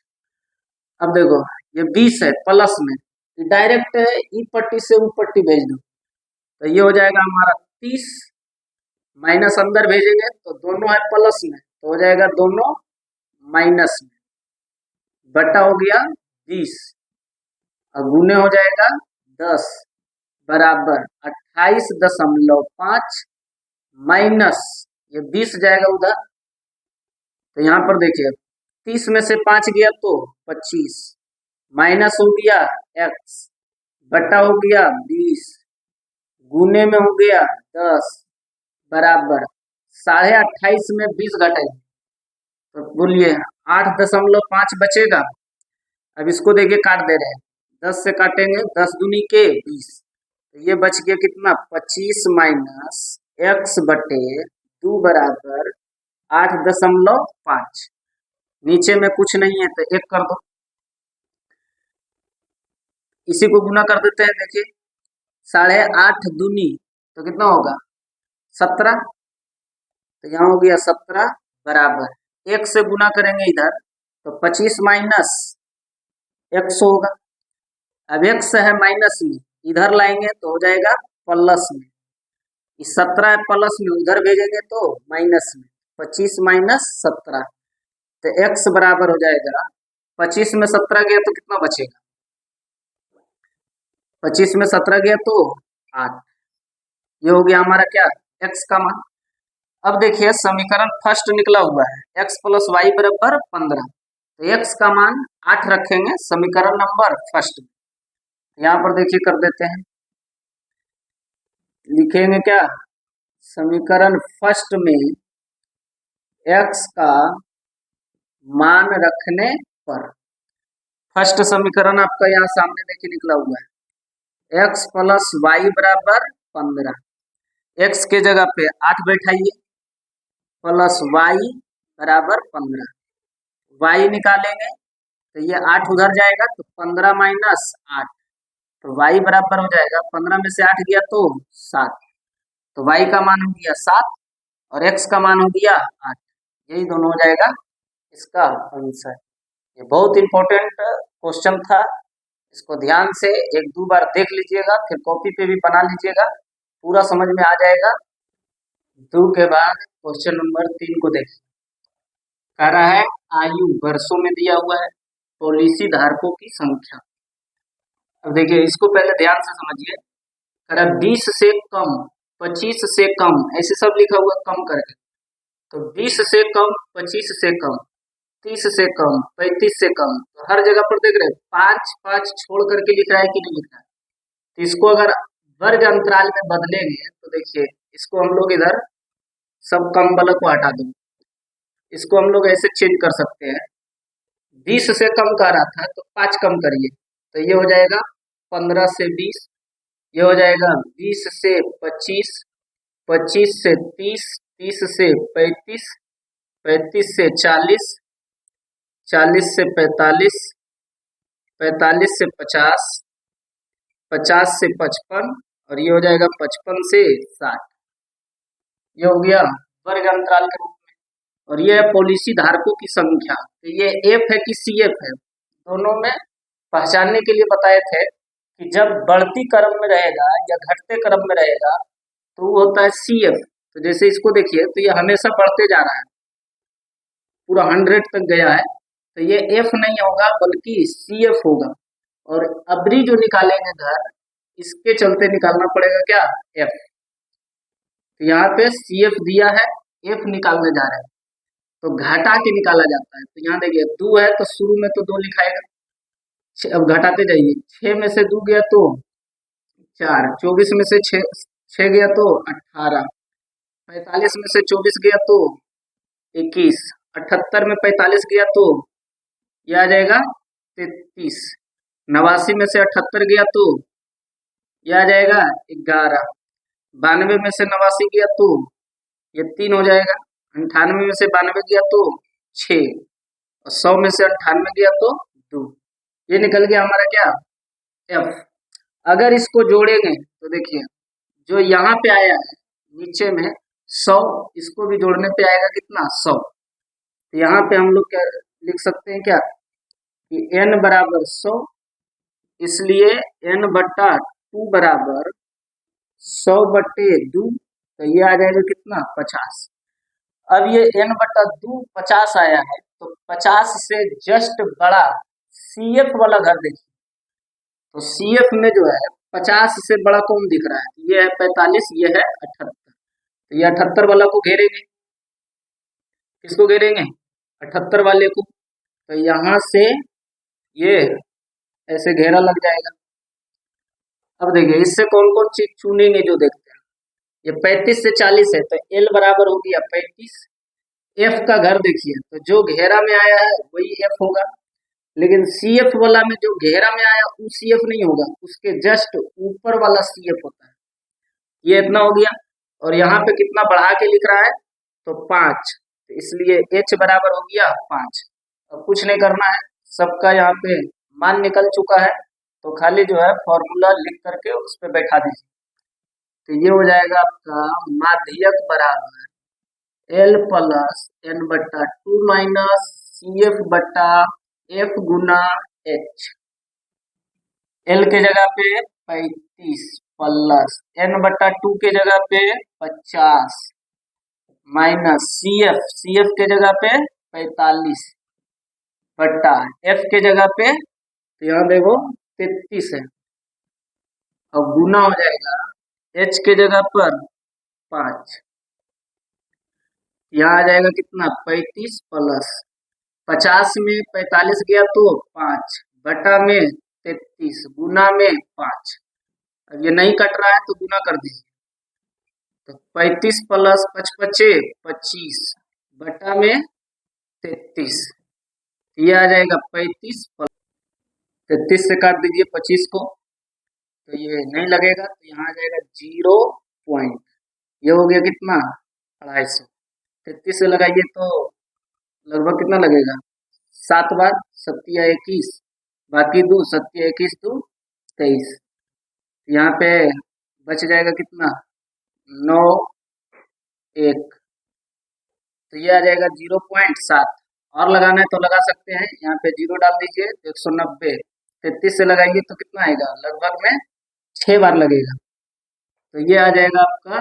S1: अब देखो ये 20 है प्लस में, डायरेक्ट ई पट्टी से ऊ पट्टी भेज दो, तो ये हो जाएगा हमारा 30, माइनस अंदर भेजेंगे तो दोनों है प्लस में, तो हो जाएगा दोनों माइनस में, बटा हो गया 20 और गुने हो जाएगा 10 बराबर 28.5 माइनस ये 20 जाएगा उधर, तो यहाँ पर देखिए 30 में से 5 गया तो 25, माइनस हो गया x बटा हो गया 20 गुने में हो गया 10 बराबर 28.5 में 20 घटाइए तो बोलिए 8.5 बचेगा। अब इसको देखिए काट दे रहे हैं, 10 से काटेंगे 10 दूनी के 20, तो ये बच गया कितना 25 माइनस x बटे 2 बराबर 8.5। नीचे में कुछ नहीं है तो 1 कर दो, इसी को गुना कर देते हैं। देखिए 8.5 दूनी तो कितना होगा 17, तो यहाँ हो गया 17 बराबर 1 से गुना करेंगे इधर तो 25 माइनस x होगा। अब x है माइनस में, इधर लाएंगे तो हो जाएगा प्लस में, 17 है प्लस में, उधर भेजेंगे तो माइनस में, 25 माइनस 17, तो x बराबर हो जाएगा 25 में 17 गया तो कितना बचेगा, 25 में 17 गया तो 8। ये हो गया हमारा क्या x का मान। अब देखिए समीकरण फर्स्ट निकला हुआ है x प्लस वाई बराबर 15, तो x का मान 8 रखेंगे समीकरण नंबर फर्स्ट में। यहाँ पर देखिए कर देते हैं, लिखेंगे क्या समीकरण फर्स्ट में x का मान रखने पर, फर्स्ट समीकरण आपका यहाँ सामने देखिए निकला हुआ है x प्लस वाई बराबर 15, x के जगह पे 8 बैठाइए प्लस वाई बराबर 15, वाई निकालेंगे तो ये 8 उधर जाएगा तो 15 माइनस 8, तो y बराबर हो जाएगा 15 में से 8 गया तो 7, तो y का मान हो गया 7 और x का मान हो गया 8, यही दोनों हो जाएगा इसका आंसर। ये बहुत इंपॉर्टेंट क्वेश्चन था, इसको ध्यान से 1-2 बार देख लीजिएगा, फिर कॉपी पे भी बना लीजिएगा, पूरा समझ में आ जाएगा। 2 के बाद क्वेश्चन नंबर 3 को देखिए, कह रहा है आयु वर्षों में दिया हुआ है, पॉलिसी धारकों की संख्या। अब देखिए इसको पहले ध्यान से समझिए, कह रहा 20 से कम, 25 से कम, ऐसे सब लिखा हुआ कम करके, तो 20 से कम, 25 से कम, 30 से कम, 35 से कम, तो हर जगह पर देख रहे हैं 5-5 छोड़ करके लिख रहा है कि नहीं लिख रहा है। तो इसको अगर वर्ग अंतराल में बदलेंगे तो देखिए इसको हम लोग इधर सब कम वाला को हटा दो, इसको हम लोग ऐसे चेंज कर सकते हैं, 20 से कम कह रहा था तो 5 कम करिए, तो ये हो जाएगा 15 से 20, ये हो जाएगा 20 से 25, 25 से 30, 30 से 35, 35 से 40, 40 से 45, 45 से 50, 50 से 55 और ये हो जाएगा 55 से 60। ये हो गया वर्ग अंतराल के रूप में, और ये है पॉलिसी धारकों की संख्या, तो ये एफ है कि सी एफ है, दोनों में पहचानने के लिए बताए थे कि जब बढ़ती क्रम में रहेगा या घटते क्रम में रहेगा तो वो होता है सी एफ। तो जैसे इसको देखिए तो ये हमेशा बढ़ते जा रहा है, पूरा 100 तक गया है, तो ये एफ नहीं होगा बल्कि सी एफ होगा, और अबरी जो निकालेंगे घर इसके चलते निकालना पड़ेगा क्या एफ। तो यहाँ पे सी एफ दिया है, एफ निकालने जा रहे हैं तो घटा के निकाला जाता है। तो यहाँ देखिए 2 है तो शुरू में तो 2 लिखाएगा, अब घटाते जाइए, 6 में से 2 गया तो 4, 24 में से 6 गया तो 18, 45 में से 24 गया तो 21, 78 में 45 गया तो यह आ जाएगा 33, 89 में से 78 गया तो यह आ जाएगा 11, 92 में से 89 गया तो ये 3 हो जाएगा, 98 में से 92 गया तो 6 और 100 में से 98 गया तो 2, ये निकल गया हमारा क्या एफ। अगर इसको जोड़ेंगे तो देखिए जो यहाँ पे आया है नीचे में 100, इसको भी जोड़ने पे आएगा कितना 100, तो यहाँ पे हम लोग क्या लिख सकते हैं क्या कि n बराबर 100, इसलिए n बट्टा 2 बराबर 100/2, तो ये आ जाएगा कितना 50। अब ये n बट्टा 2 50 आया है, तो 50 से जस्ट बड़ा CF वाला घर देखिए, तो CF में जो है 50 से बड़ा कौन दिख रहा है, ये है 45, ये है 78, तो ये 78 वाला को घेरेंगे, किसको घेरेंगे 78 वाले को, तो यहाँ से ये ऐसे घेरा लग जाएगा। अब देखिए इससे कौन कौन चीज चुनेंगे जो देखते हैं, ये 35 से 40 है, तो L बराबर हो गया 35। F का घर देखिए, तो जो घेरा में आया है वही F होगा, लेकिन CF वाला में जो घेरा में आया वो CF नहीं होगा, उसके जस्ट ऊपर वाला CF होता है। ये इतना हो गया, और यहाँ पे कितना बढ़ा के लिख रहा है, तो 5, तो इसलिए H बराबर हो गया 5। अब कुछ नहीं करना है, सबका यहाँ पे मान निकल चुका है, तो खाली जो है फॉर्मूला लिख करके उस पर बैठा दीजिए, तो ये हो जाएगा आपका माध्यक बराबर L प्लस n बट्टा 2 माइनस CF बट्टा F गुना H। L के जगह पे 35 प्लस n बट्टा 2 के जगह पे 50 माइनस CF के जगह पे 45 बट्टा F के जगह पे, तो यहाँ देखो 33 है, और गुना हो जाएगा H के जगह पर 5, यहाँ आ जाएगा कितना 35 प्लस 50 में 45 गया तो 5 बटा में 33 गुना में 5। अब ये नहीं कट रहा है तो गुना कर दीजिए, तो 35 प्लस 5 25 बटा में 33, ये आ जाएगा 35 प्लस 33 से काट दीजिए 25 को, तो ये नहीं लगेगा, तो यहाँ आ जाएगा 0 पॉइंट, ये हो गया कितना 250। 33 से लगाइए तो लगभग कितना लगेगा, 7 बार 7 या 21, बाकी 2 7 या 21 2 23, यहाँ पे बच जाएगा कितना 9 1, तो ये आ जाएगा 0.7। और लगाना है तो लगा सकते हैं, यहाँ पे 0 डाल दीजिए तो 190, 33 से लगाइए तो कितना आएगा, लगभग में 6 बार लगेगा, तो ये आ जाएगा आपका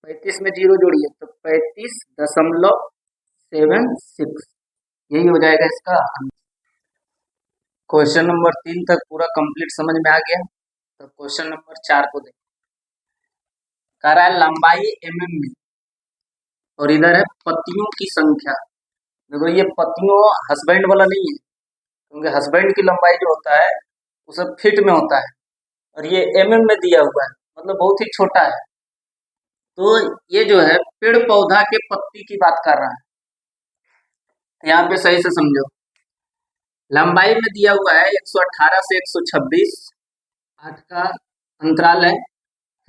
S1: 35 में 0 जोड़िए तो 35.76, यही हो जाएगा इसका आंसर। क्वेश्चन नंबर 3 तक पूरा कंप्लीट समझ में आ गया, तो क्वेश्चन नंबर 4 को देखिए। कह रहा है लंबाई mm में, और इधर है पत्तियों की संख्या। देखो ये पत्तियों हस्बैंड वाला नहीं है, क्योंकि हस्बैंड की लंबाई जो होता है वो सब फीट में होता है, और ये mm में दिया हुआ है, मतलब बहुत ही छोटा है। तो ये जो है पेड़ पौधा के पत्ती की बात कर रहा है, यहाँ पे सही से समझो। लंबाई में दिया हुआ है 118 से 126, 8 का अंतराल है,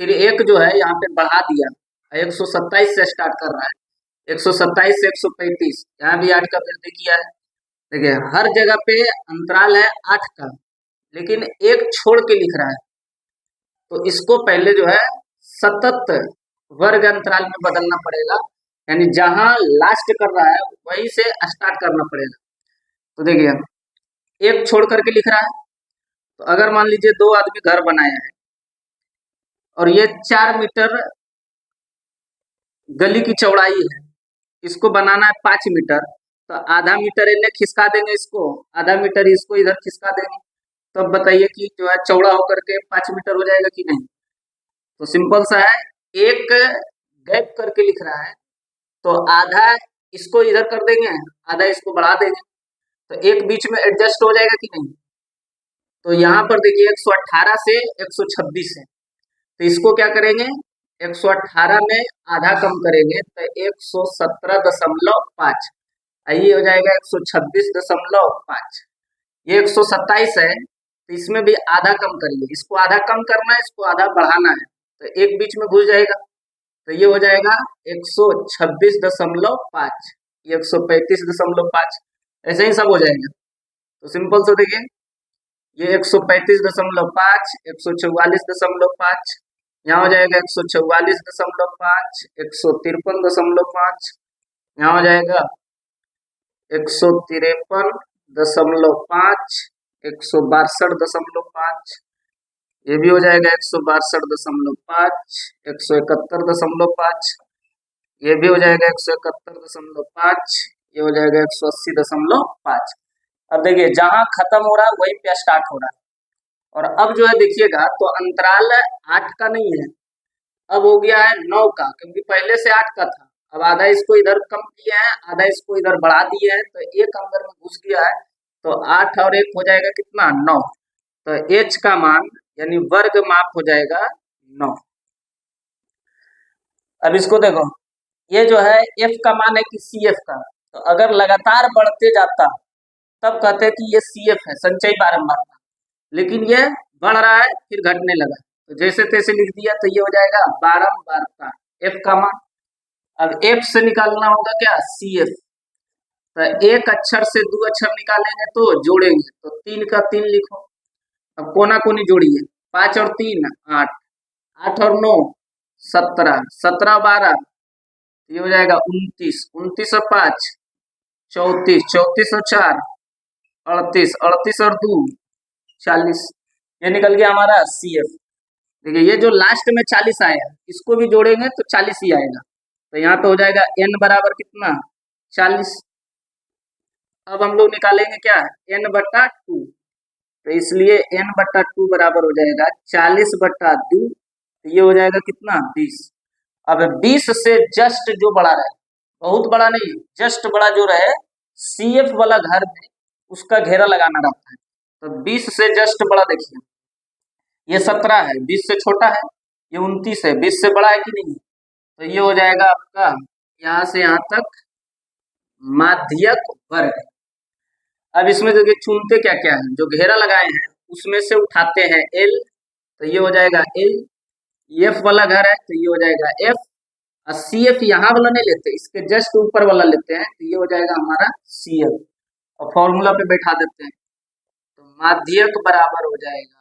S1: फिर एक जो है यहाँ पे बढ़ा दिया 127 से स्टार्ट कर रहा है, 127 से 135, यहाँ भी 8 का वृद्धि किया है। देखिए हर जगह पे अंतराल है 8 का, लेकिन एक छोड़ के लिख रहा है, तो इसको पहले जो है सतत वर्ग अंतराल में बदलना पड़ेगा, यानी जहां लास्ट कर रहा है वहीं से स्टार्ट करना पड़ेगा। तो देखिए एक छोड़ करके लिख रहा है, तो अगर मान लीजिए 2 आदमी घर बनाया है और ये 4 मीटर गली की चौड़ाई है, इसको बनाना है 5 मीटर, तो आधा मीटर इन्हें खिसका देंगे, इसको आधा मीटर इसको इधर खिसका देंगे, तो अब बताइए कि जो है चौड़ा होकर के 5 मीटर हो जाएगा कि नहीं। तो सिंपल सा है, एक गैप करके लिख रहा है, तो आधा इसको इधर कर देंगे, आधा इसको बढ़ा देंगे, तो एक बीच में एडजस्ट हो जाएगा कि नहीं। तो यहाँ पर देखिए 118 से 126 है, तो इसको क्या करेंगे 118 में आधा कम करेंगे तो 117.5, ये हो जाएगा 126.5। ये 127 है, तो इसमें भी आधा कम करिए, इसको आधा कम करना है, इसको आधा बढ़ाना है, तो एक बीच में घुस जाएगा, तो ये हो जाएगा 126.5, ये 135.5, ऐसे ही सब हो जाएगा। तो सिंपल से देखिए ये 135.5, 144.5, यहाँ हो जाएगा 144.5, 153.5, यहाँ हो जाएगा 153.5, 162.5, ये भी हो जाएगा 162.5, 171.5, ये भी हो जाएगा 171.5, ये हो जाएगा 180.5। अब देखिए जहां खत्म हो रहा है वहीं पे स्टार्ट हो रहा है। और अब जो है देखिएगा तो अंतराल 8 का नहीं है, अब हो गया है 9 का, क्योंकि पहले से 8 का था। अब आधा इसको इधर कम किया है, आधा इसको इधर बढ़ा दिया है, तो एक अंदर में घुस गया है। तो 8 और 1 हो जाएगा कितना, 9। तो h का मान यानी वर्ग माप हो जाएगा 9। अब इसको देखो, ये जो है f का मान है कि CF का, तो अगर लगातार बढ़ते जाता तब कहते हैं कि ये CF है, संचयी बारंबारता। लेकिन ये बढ़ रहा है फिर घटने लगा, तो जैसे तैसे लिख दिया, तो ये हो जाएगा बारंबारता f का मान। अब f से निकालना होगा क्या, CF। तो एक अक्षर से दो अक्षर निकालेंगे तो जोड़ेंगे, तो 3 का 3 लिखो। अब कोना कोनी जोड़िए, 5 और 3 8, 8 और 9 17, 17 12, ये हो जाएगा 29, 29 और 5 34, 34 और 4 38, 38 और 2 40, ये निकल गया हमारा CF। देखिए ये जो लास्ट में 40 आया, इसको भी जोड़ेंगे तो 40 ही आएगा। तो यहाँ पे हो जाएगा n बराबर कितना, 40। अब हम लोग निकालेंगे क्या, n/2, तो इसलिए n/2 बराबर हो जाएगा 40/2, ये हो जाएगा कितना, 20। अब 20 से जस्ट जो बड़ा रहे, बहुत बड़ा नहीं, जस्ट बड़ा जो रहे CF वाला घर में, उसका घेरा लगाना रहता है। तो 20 से जस्ट बड़ा देखिए, ये 17 है, 20 से छोटा है, ये 29 है, 20 से बड़ा है कि नहीं, तो ये हो जाएगा आपका यहाँ से यहाँ तक माध्यक वर्ग। अब इसमें देखिए चुनते क्या क्या है, जो घेरा लगाए हैं उसमें से उठाते हैं L, तो ये हो जाएगा L। F वाला घर है तो ये हो जाएगा F, और CF यहाँ वाला नहीं लेते, इसके जस्ट ऊपर वाला लेते हैं, तो ये हो जाएगा हमारा CF। और फॉर्मूला पे बैठा देते हैं, तो माध्यक बराबर हो जाएगा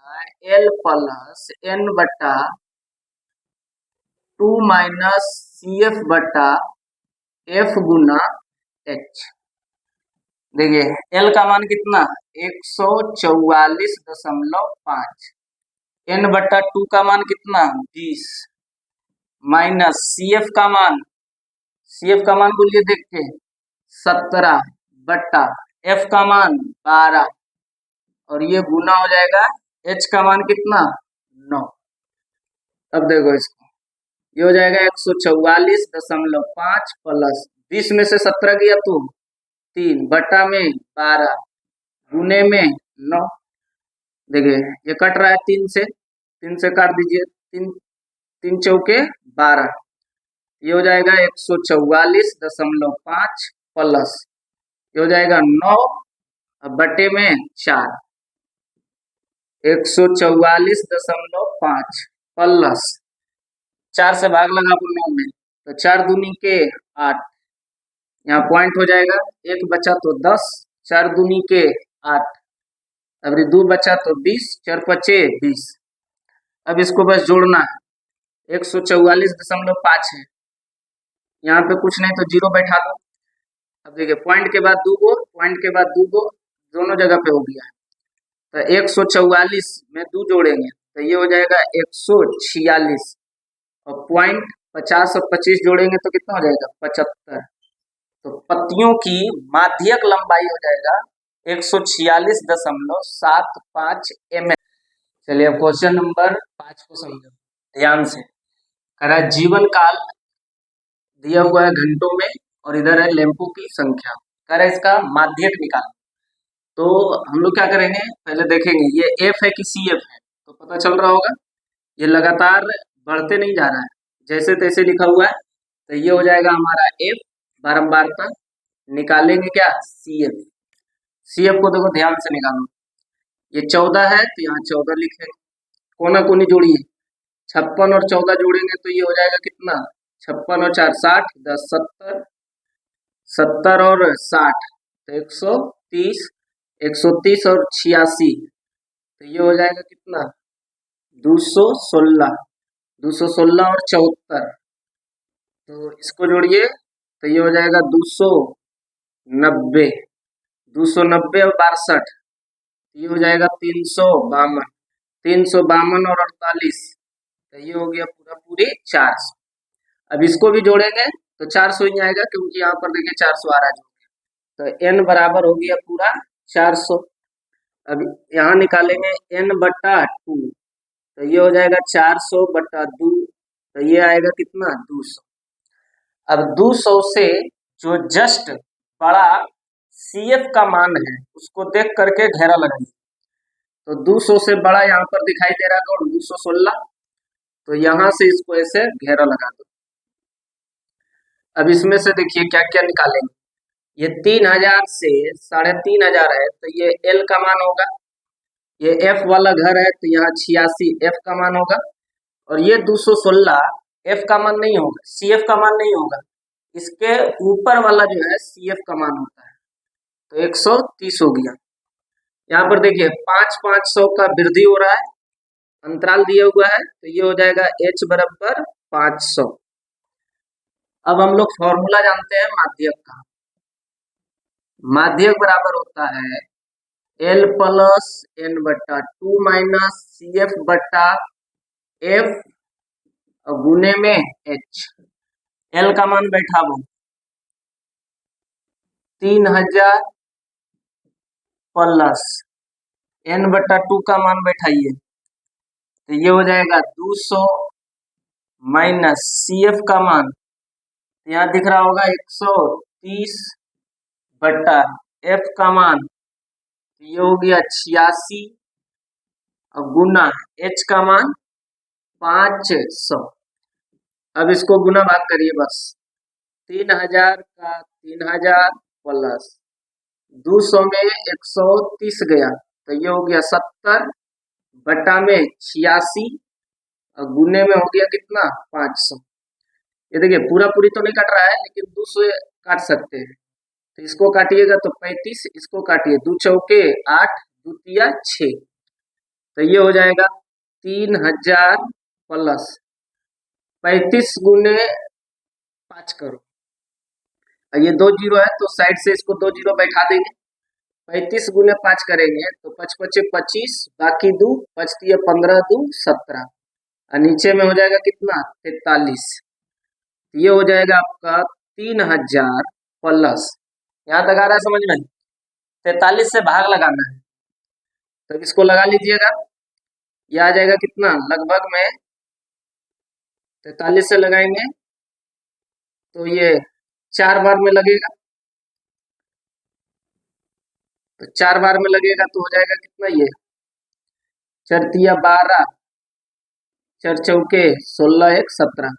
S1: L plus n/2 minus CF/F गुना H। देखिए L का मान कितना, 144.5, n/2 का मान कितना, 20, माइनस CF का मान बोलिए देख के 17 बट्टा F का मान 12, और ये गुना हो जाएगा H का मान कितना, 9। अब देखो इसको, ये हो जाएगा 144.5 प्लस 20 में से 17 गया तो 3 बट्टा में 12 गुने में 9। देखिए ये कट रहा है 3 से काट दीजिए, 3 3 चौके 12, ये हो जाएगा 144.5 प्लस, ये हो जाएगा 9 बटे में 4, 144.5 प्लस 4 से भाग लगा 9 में, तो 4 दूनी के 8, यहाँ पॉइंट हो जाएगा, एक बचा तो 10, 4 दूनी के 8, अब 2 बचा तो 20, 4 पचे 20। अब इसको बस जोड़ना है, 144.5 है, यहाँ पे कुछ नहीं तो 0 बैठा दो। अब देखिए पॉइंट के बाद 2 गो, पॉइंट के बाद 2 गो, दोनों जगह पे हो गया। तो 144 में 2 जोड़ेंगे तो ये हो जाएगा 146, और पॉइंट 50 और 25 जोड़ेंगे तो कितना हो जाएगा, 75। तो पत्तियों की माध्यक लंबाई हो जाएगा 146.75 mm। चलिए अब क्वेश्चन नंबर 5 को समझो ध्यान से। कह रहा है जीवन काल दिया हुआ है घंटों में, और इधर है लैंपों की संख्या, कह रहा है इसका माध्यक निकाल। तो हम लोग क्या करेंगे, पहले देखेंगे ये F है कि CF है, तो पता चल रहा होगा ये लगातार बढ़ते नहीं जा रहा है, जैसे तैसे लिखा हुआ है, तो ये हो जाएगा हमारा F बारंबारता। निकालेंगे क्या, CF को देखो ध्यान से निकालो, ये 14 है तो यहाँ 14 लिखेंगे, कोना कोनी जोड़िए, 56 और 14 जोड़ेंगे तो ये हो जाएगा कितना, 56 और 4 60, 10 70, 70 और 60 तो 130, 130 और 86 तो ये हो जाएगा कितना, 216, 216 और 74, तो इसको जोड़िए तो ये हो जाएगा 200 90, 290 और 62, ये हो जाएगा 352, 352 और 48, तो ये हो गया पूरा पूरी 400। अब इसको भी जोड़ेंगे तो 400 ही आएगा, क्योंकि यहाँ पर देखिए 400 आ रहा है, तो n बराबर हो गया पूरा 400। अब यहाँ निकालेंगे n बट्टा 2, तो ये हो जाएगा 400 बट्टा 2, तो ये आएगा कितना 200। अब 200 से जो जस्ट बड़ा CF का मान है उसको देख करके घेरा लगाइए। तो 200 से बड़ा यहाँ पर दिखाई दे रहा है कौन, 216, तो यहाँ से इसको ऐसे घेरा लगा दो। अब इसमें से देखिए क्या क्या निकालेंगे, ये 3000 से 3500 है, तो ये L का मान होगा, ये F वाला घर है तो यहाँ 86 F का मान होगा, और ये 216 F का मान नहीं होगा, CF का मान नहीं होगा, इसके ऊपर वाला जो है CF का मान होता है, तो 130 हो गया। यहाँ पर देखिए 500 का वृद्धि हो रहा है, अंतराल दिया हुआ है, तो ये हो जाएगा H बराबर 500। अब हम लोग फॉर्मूला जानते हैं माध्यक का, माध्यक बराबर होता है L प्लस N बट्टा 2 माइनस CF बट्टा F गुने में H। L का मान बैठा वो 3000 प्लस N बट्टा 2 का मान बैठाइए, तो ये हो जाएगा 200 माइनस CF का मान, तो यहाँ दिख रहा होगा 130 बट्टा F का मान, तो ये हो गया 86 और गुना H का मान 500। अब इसको गुना भाग करिए बस, 3000 का 3000 प्लस 200 में 130 गया, तो ये हो गया 70 बटा में 86 और गुने में हो गया कितना 500। ये देखिए पूरा पूरी तो नहीं कट रहा है, लेकिन 200 काट सकते हैं, तो इसको काटिएगा तो 35, इसको काटिए 2 चौके 8, 2 तिया 6, तो ये हो जाएगा 3000 प्लस 35 गुने 5 करो, ये 2 जीरो है तो साइड से इसको 2 जीरो बैठा देंगे, 35 गुने 5 करेंगे तो 5 पचे 25, बाकी 2 बचती है 15, 2 17, और नीचे में हो जाएगा कितना 43, ये हो जाएगा आपका 3000 प्लस, यहाँ तक आ रहा है समझ में, 43 से भाग लगाना है, तो इसको लगा लीजिएगा, ये आ जाएगा कितना लगभग में 43 से लगाएंगे तो ये 4 बार में लगेगा, तो 4 बार में लगेगा तो हो जाएगा कितना, ये 4 तिया 12, 4 चौके 16, 1 17,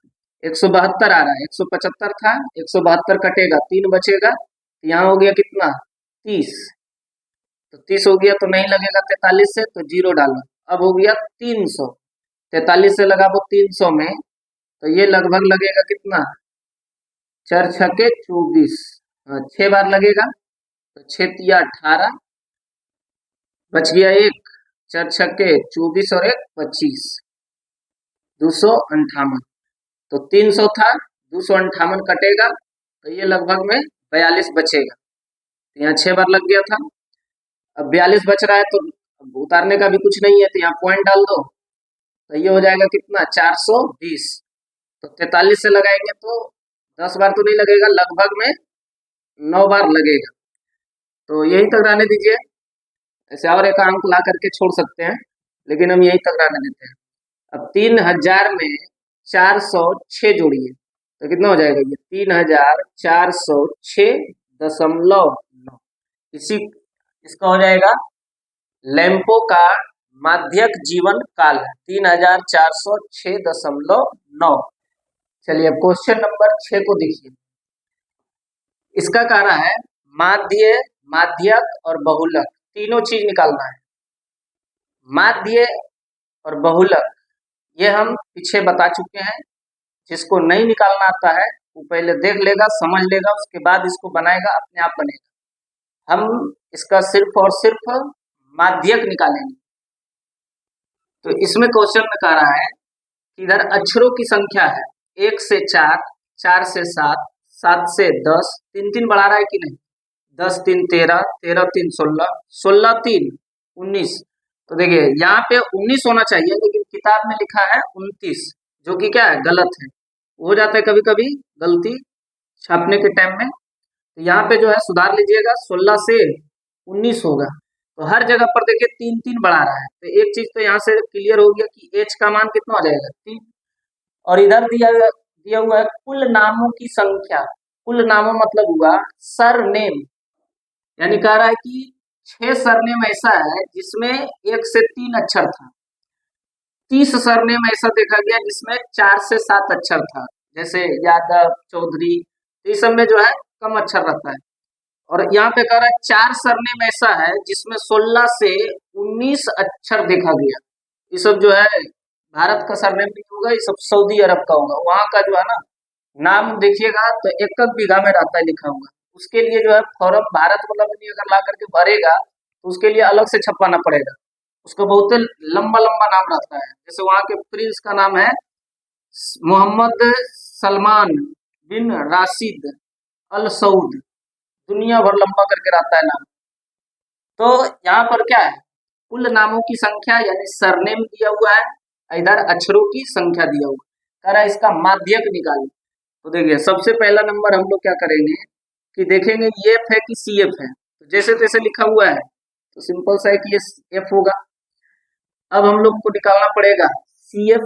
S1: 172 आ रहा है, 175 था, 172 कटेगा 3 बचेगा, तो यहाँ हो गया कितना 30, तो 30 हो गया तो नहीं लगेगा 43 से, तो जीरो डालो। अब हो गया 300, 43 से लगा वो 300 में, तो ये लगभग लगेगा कितना 4 छके 24, 6 बार लगेगा, तो 6 तिया 18, बच गया 1, 4 छके 24 और 1 25, 258, तो 300 था, 258 कटेगा, तो ये लगभग में 42 बचेगा, तो यहाँ 6 बार लग गया था, अब 42 बच रहा है तो उतारने का भी कुछ नहीं है, तो यहाँ पॉइंट डाल दो, तो ये हो जाएगा कितना 420, तो 43 से लगाएंगे तो 10 बार तो नहीं लगेगा, लगभग में 9 बार लगेगा, तो यही तक रहने दीजिए, ऐसे और एक अंक ला करके छोड़ सकते हैं, लेकिन हम यही तक रहने देते हैं। अब 3000 में 406 जोड़िए तो कितना हो जाएगा, ये 3406.9, इसी इसका हो जाएगा लैंपो का माध्यक जीवन काल 3406.9। चलिए अब क्वेश्चन नंबर 6 को देखिए, इसका कहना है माध्य, माध्यक और बहुलक तीनों चीज निकालना है। माध्य और बहुलक ये हम पीछे बता चुके हैं, जिसको नहीं निकालना आता है वो पहले देख लेगा, समझ लेगा, उसके बाद इसको बनाएगा, अपने आप बनेगा। हम इसका सिर्फ और सिर्फ माध्यक निकालेंगे। तो इसमें क्वेश्चन में कह रहा है कि इधर अक्षरों की संख्या है 1 से 4, 4 से 7, 7 से 10, 3 3 बढ़ा रहा है कि नहीं, 10 3 13, 13 3 16, 16 3 19। तो देखिए यहाँ पे 19 होना चाहिए, लेकिन किताब में लिखा है 29, जो कि क्या है, गलत है। हो जाता है कभी कभी गलती छापने के टाइम में। तो यहाँ पे जो है सुधार लीजिएगा, 16 से 19 होगा। तो हर जगह पर देखिए 3 3 बढ़ा रहा है। तो एक चीज तो यहाँ से क्लियर हो गया कि एच का मान कितना हो जाएगा, 3। और इधर दिया हुआ है कुल नामों की संख्या। कुल नामों मतलब हुआ सरनेम, यानी कह रहा है कि 6 सरनेम ऐसा है जिसमें 1 से 3 अक्षर था। 30 सरनेम ऐसा देखा गया जिसमें 4 से 7 अक्षर था, जैसे यादव, चौधरी। इस सब में जो है कम अक्षर रहता है। और यहाँ पे कह रहा है 4 सरनेम ऐसा है जिसमें 16 से 19 अक्षर देखा गया। ये सब जो है भारत का सरनेम नहीं होगा, ये सब सऊदी अरब का होगा। वहां का जो है ना नाम देखिएगा तो एक एक बीघा में रहता है लिखा हुआ। उसके लिए जो है फॉर्म भारत वाला में अगर ला करके भरेगा तो उसके लिए अलग से छपवाना पड़ेगा। उसका बहुत लंबा लंबा नाम रहता है। जैसे वहां के प्रिंस का नाम है मोहम्मद सलमान बिन राशिद अल सऊद, दुनिया भर लंबा करके रहता है नाम। तो यहाँ पर क्या है, कुल नामों की संख्या यानी सरनेम दिया हुआ है, इधर अक्षरों की संख्या दिया हुआ है। कह रहा है इसका माध्यक निकालें। तो देखिए सबसे पहला नंबर हम लोग क्या करेंगे कि देखेंगे एफ है कि सी एफ है। तो जैसे तैसे लिखा हुआ है तो सिंपल सा है कि ये एफ होगा। अब हम लोग को निकालना पड़ेगा सी एफ।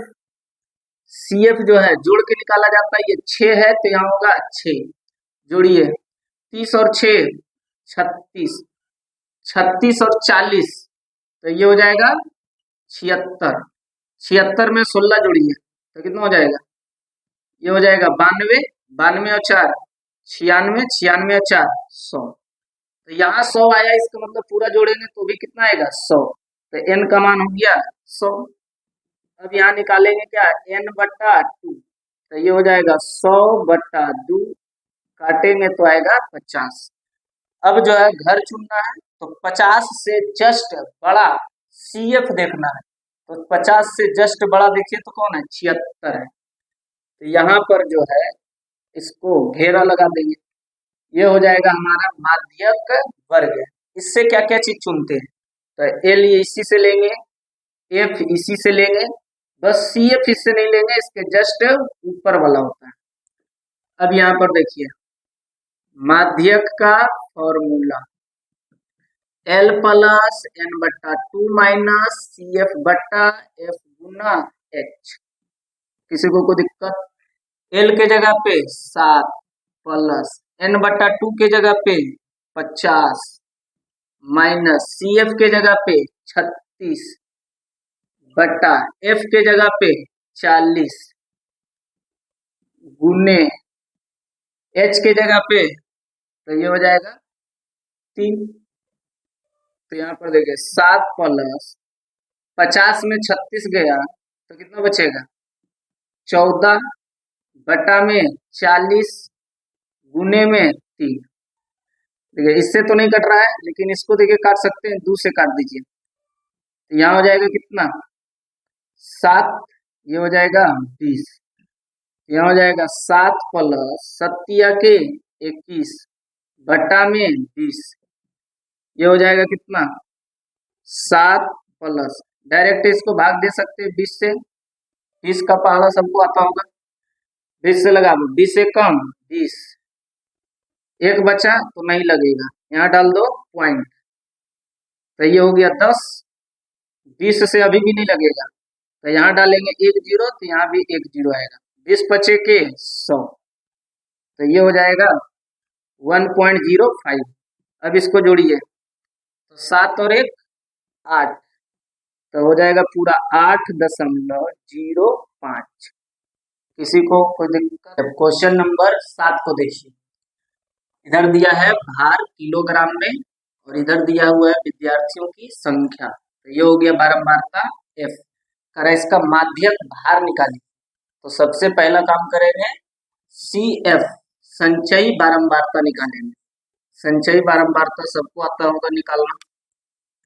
S1: सी एफ जो है जोड़ के निकाला जाता है, ये 6 है तो यहाँ होगा 6, जोड़िए 30 और 6 36, 36 और 40 तो ये हो जाएगा 76। 76 में 16 जोड़िए तो कितना हो जाएगा, ये हो जाएगा 92, 92 और 4 96, 96 और 4 100। तो यहाँ 100 आया, इसका मतलब पूरा जोड़ेंगे तो भी कितना आएगा 100। तो n का मान हो गया 100। अब यहाँ निकालेंगे क्या, n/2, तो ये हो जाएगा 100/2, काटेंगे तो आएगा 50। अब जो है घर चुनना है तो 50 से जस्ट बड़ा सी एफ देखना है। तो 50 से जस्ट बड़ा देखिए तो कौन है, 76 है। तो यहाँ पर जो है इसको घेरा लगा देंगे, ये हो जाएगा हमारा माध्यक वर्ग। इससे क्या क्या चीज चुनते हैं, तो एल इसी से लेंगे, एफ इसी से लेंगे, बस सी एफ इससे नहीं लेंगे, इसके जस्ट ऊपर वाला होता है। अब यहाँ पर देखिए माध्यक का formula L+N/2 minus C F बट्टा एफ गुना एच। किसी को कोई दिक्कत, एल के जगह पे 7 प्लस N/2 के जगह पे 50 माइनस सी एफ के जगह पे 36 बट्टा एफ के जगह पे 40 गुने एच के जगह पे, तो ये हो जाएगा 3। तो यहाँ पर देखिए 7 प्लस 50 में 36 गया तो कितना बचेगा 14 बटा में 40 गुने में 3। देखिए इससे तो नहीं कट रहा है, लेकिन इसको देखिए काट सकते हैं, 2 से काट दीजिए तो यहाँ हो जाएगा कितना 7, ये हो जाएगा 20। यहाँ हो जाएगा 7 प्लस 7 के 21 बटा में 20, ये हो जाएगा कितना 7 प्लस, डायरेक्ट इसको भाग दे सकते हैं 20 से। 20 का पहाड़ा सबको आता होगा, 20 से लगा दो, 20 से कम 20, एक बचा तो नहीं लगेगा, यहाँ डाल दो पॉइंट, तो ये हो गया 10। 20 से अभी भी नहीं लगेगा तो यहाँ डालेंगे 1 0, तो यहाँ भी 1 0 आएगा। 20 बचे के 100, तो ये हो जाएगा 1.05। अब इसको जोड़िए तो 7 और 1 8, तो हो जाएगा पूरा 8.05। किसी को कोई दिक्कत? क्वेश्चन नंबर 7 को देखिए, इधर दिया है भार किलोग्राम में और इधर दिया हुआ है विद्यार्थियों की संख्या। तो ये हो गया बारंबारता एफ। करा इसका माध्यक भार निकालिए। तो सबसे पहला काम करेंगे सी एफ, संचयी बारंबारता निकालेंगे। संचयी बारंबारता सबको आता होगा निकालना।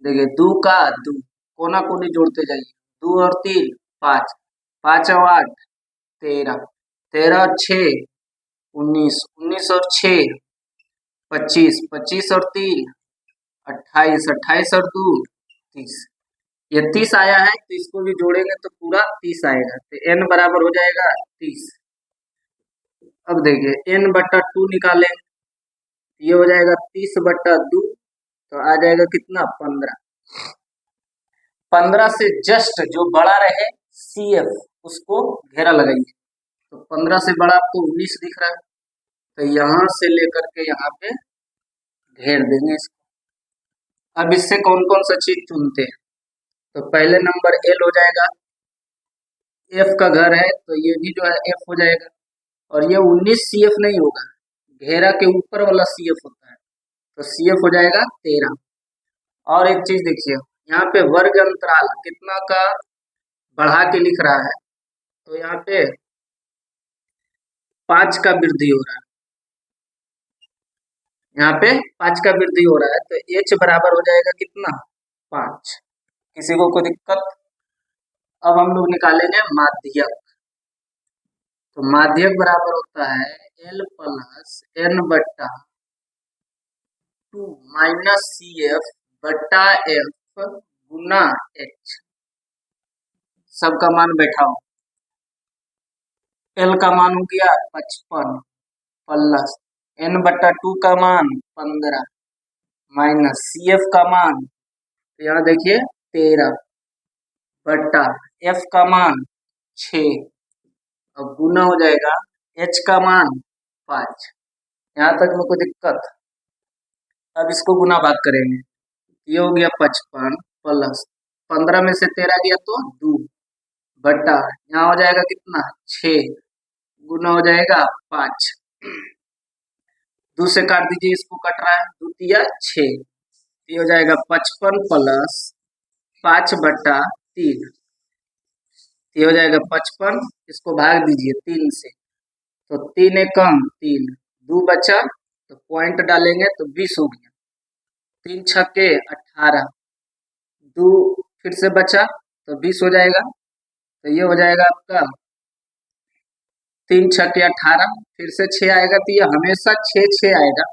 S1: देखिए 2 का 2, कोना कोनी जोड़ते जाइए, 2 और 3 5, 5 और 8 13, 13 और 6 19, 19 और 6 25, 25 और 3 28, 28 और 2 30। ये 30 आया है तो इसको भी जोड़ेंगे तो पूरा 30 आएगा, तो n बराबर हो जाएगा 30। अब देखिए n बट्टा 2 निकालेंगे, ये हो जाएगा 30 बट्टा 2, तो आ जाएगा कितना 15। 15 से जस्ट जो बड़ा रहे CF उसको घेरा लगाइए, तो 15 से बड़ा आपको 19 दिख रहा है, तो यहाँ से लेकर के यहाँ पे घेर देंगे इसको। अब इससे कौन कौन सा चीज चुनते हैं, तो पहले नंबर L हो जाएगा, F का घर है तो ये भी जो है F हो जाएगा, और ये 19 CF नहीं होगा, घेरा के ऊपर वाला CF होता है, तो CF हो जाएगा 13। और एक चीज देखिए, यहाँ पे वर्ग अंतराल कितना का बढ़ा के लिख रहा है, तो यहाँ पे 5 का वृद्धि हो रहा है, यहाँ पे 5 का वृद्धि हो रहा है, तो H बराबर हो जाएगा कितना 5। किसी को कोई दिक्कत? अब हम लोग निकालेंगे माध्यक, तो माध्यक बराबर होता है L प्लस N बट्टा 2 माइनस CF बट्टा F गुना H। सबका मान बैठाओ, L का मान हो गया 55 प्लस N बट्टा 2 का मान 15 माइनस CF का मान, तो यहाँ देखिए 13 बट्टा F का मान 6, अब गुना हो जाएगा H का मान 5। यहाँ तक में कोई दिक्कत? अब इसको गुना भाग करेंगे, ये हो गया 55 प्लस 15 में से 13 गया तो 2 बट्टा यहाँ हो जाएगा कितना 6 गुना हो जाएगा 5। 2 से काट दीजिए, इसको कट रहा है, 2 तिया 6, ये हो जाएगा 55 प्लस 5 बट्टा 3, ये हो जाएगा 55, इसको भाग दीजिए 3 से, तो 3 एक कम 3, 2 बचा तो पॉइंट डालेंगे तो 20 हो गया, 3 छक्के 18, 2 फिर से बचा तो 20 हो जाएगा, तो ये हो जाएगा आपका 3 छक्के 18, फिर से 6 आएगा, तो ये हमेशा 6 6 आएगा,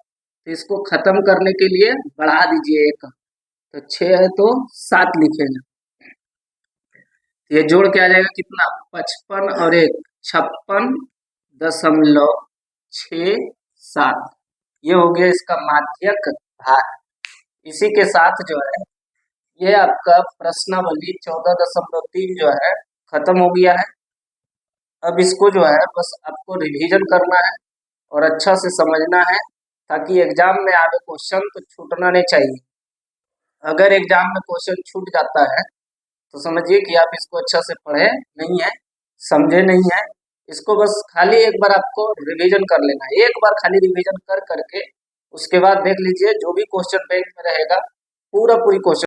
S1: तो इसको खत्म करने के लिए बढ़ा दीजिए 1, तो 6 है तो 7 लिखेंगे, ये जोड़ के आ जाएगा कितना 55 और 1 56.67, ये हो गया इसका माध्यक भार। इसी के साथ जो है ये आपका प्रश्नावली 14.3 जो है खत्म हो गया है। अब इसको जो है बस आपको रिवीजन करना है और अच्छा से समझना है, ताकि एग्जाम में आगे क्वेश्चन तो छूटना नहीं चाहिए। अगर एग्जाम में क्वेश्चन छूट जाता है तो समझिए कि आप इसको अच्छा से पढ़े नहीं है, समझे नहीं है। इसको बस खाली एक बार आपको रिवीजन कर लेना है, एक बार खाली रिवीजन कर करके उसके बाद देख लीजिए जो भी क्वेश्चन बैंक में रहेगा पूरा पूरी क्वेश्चन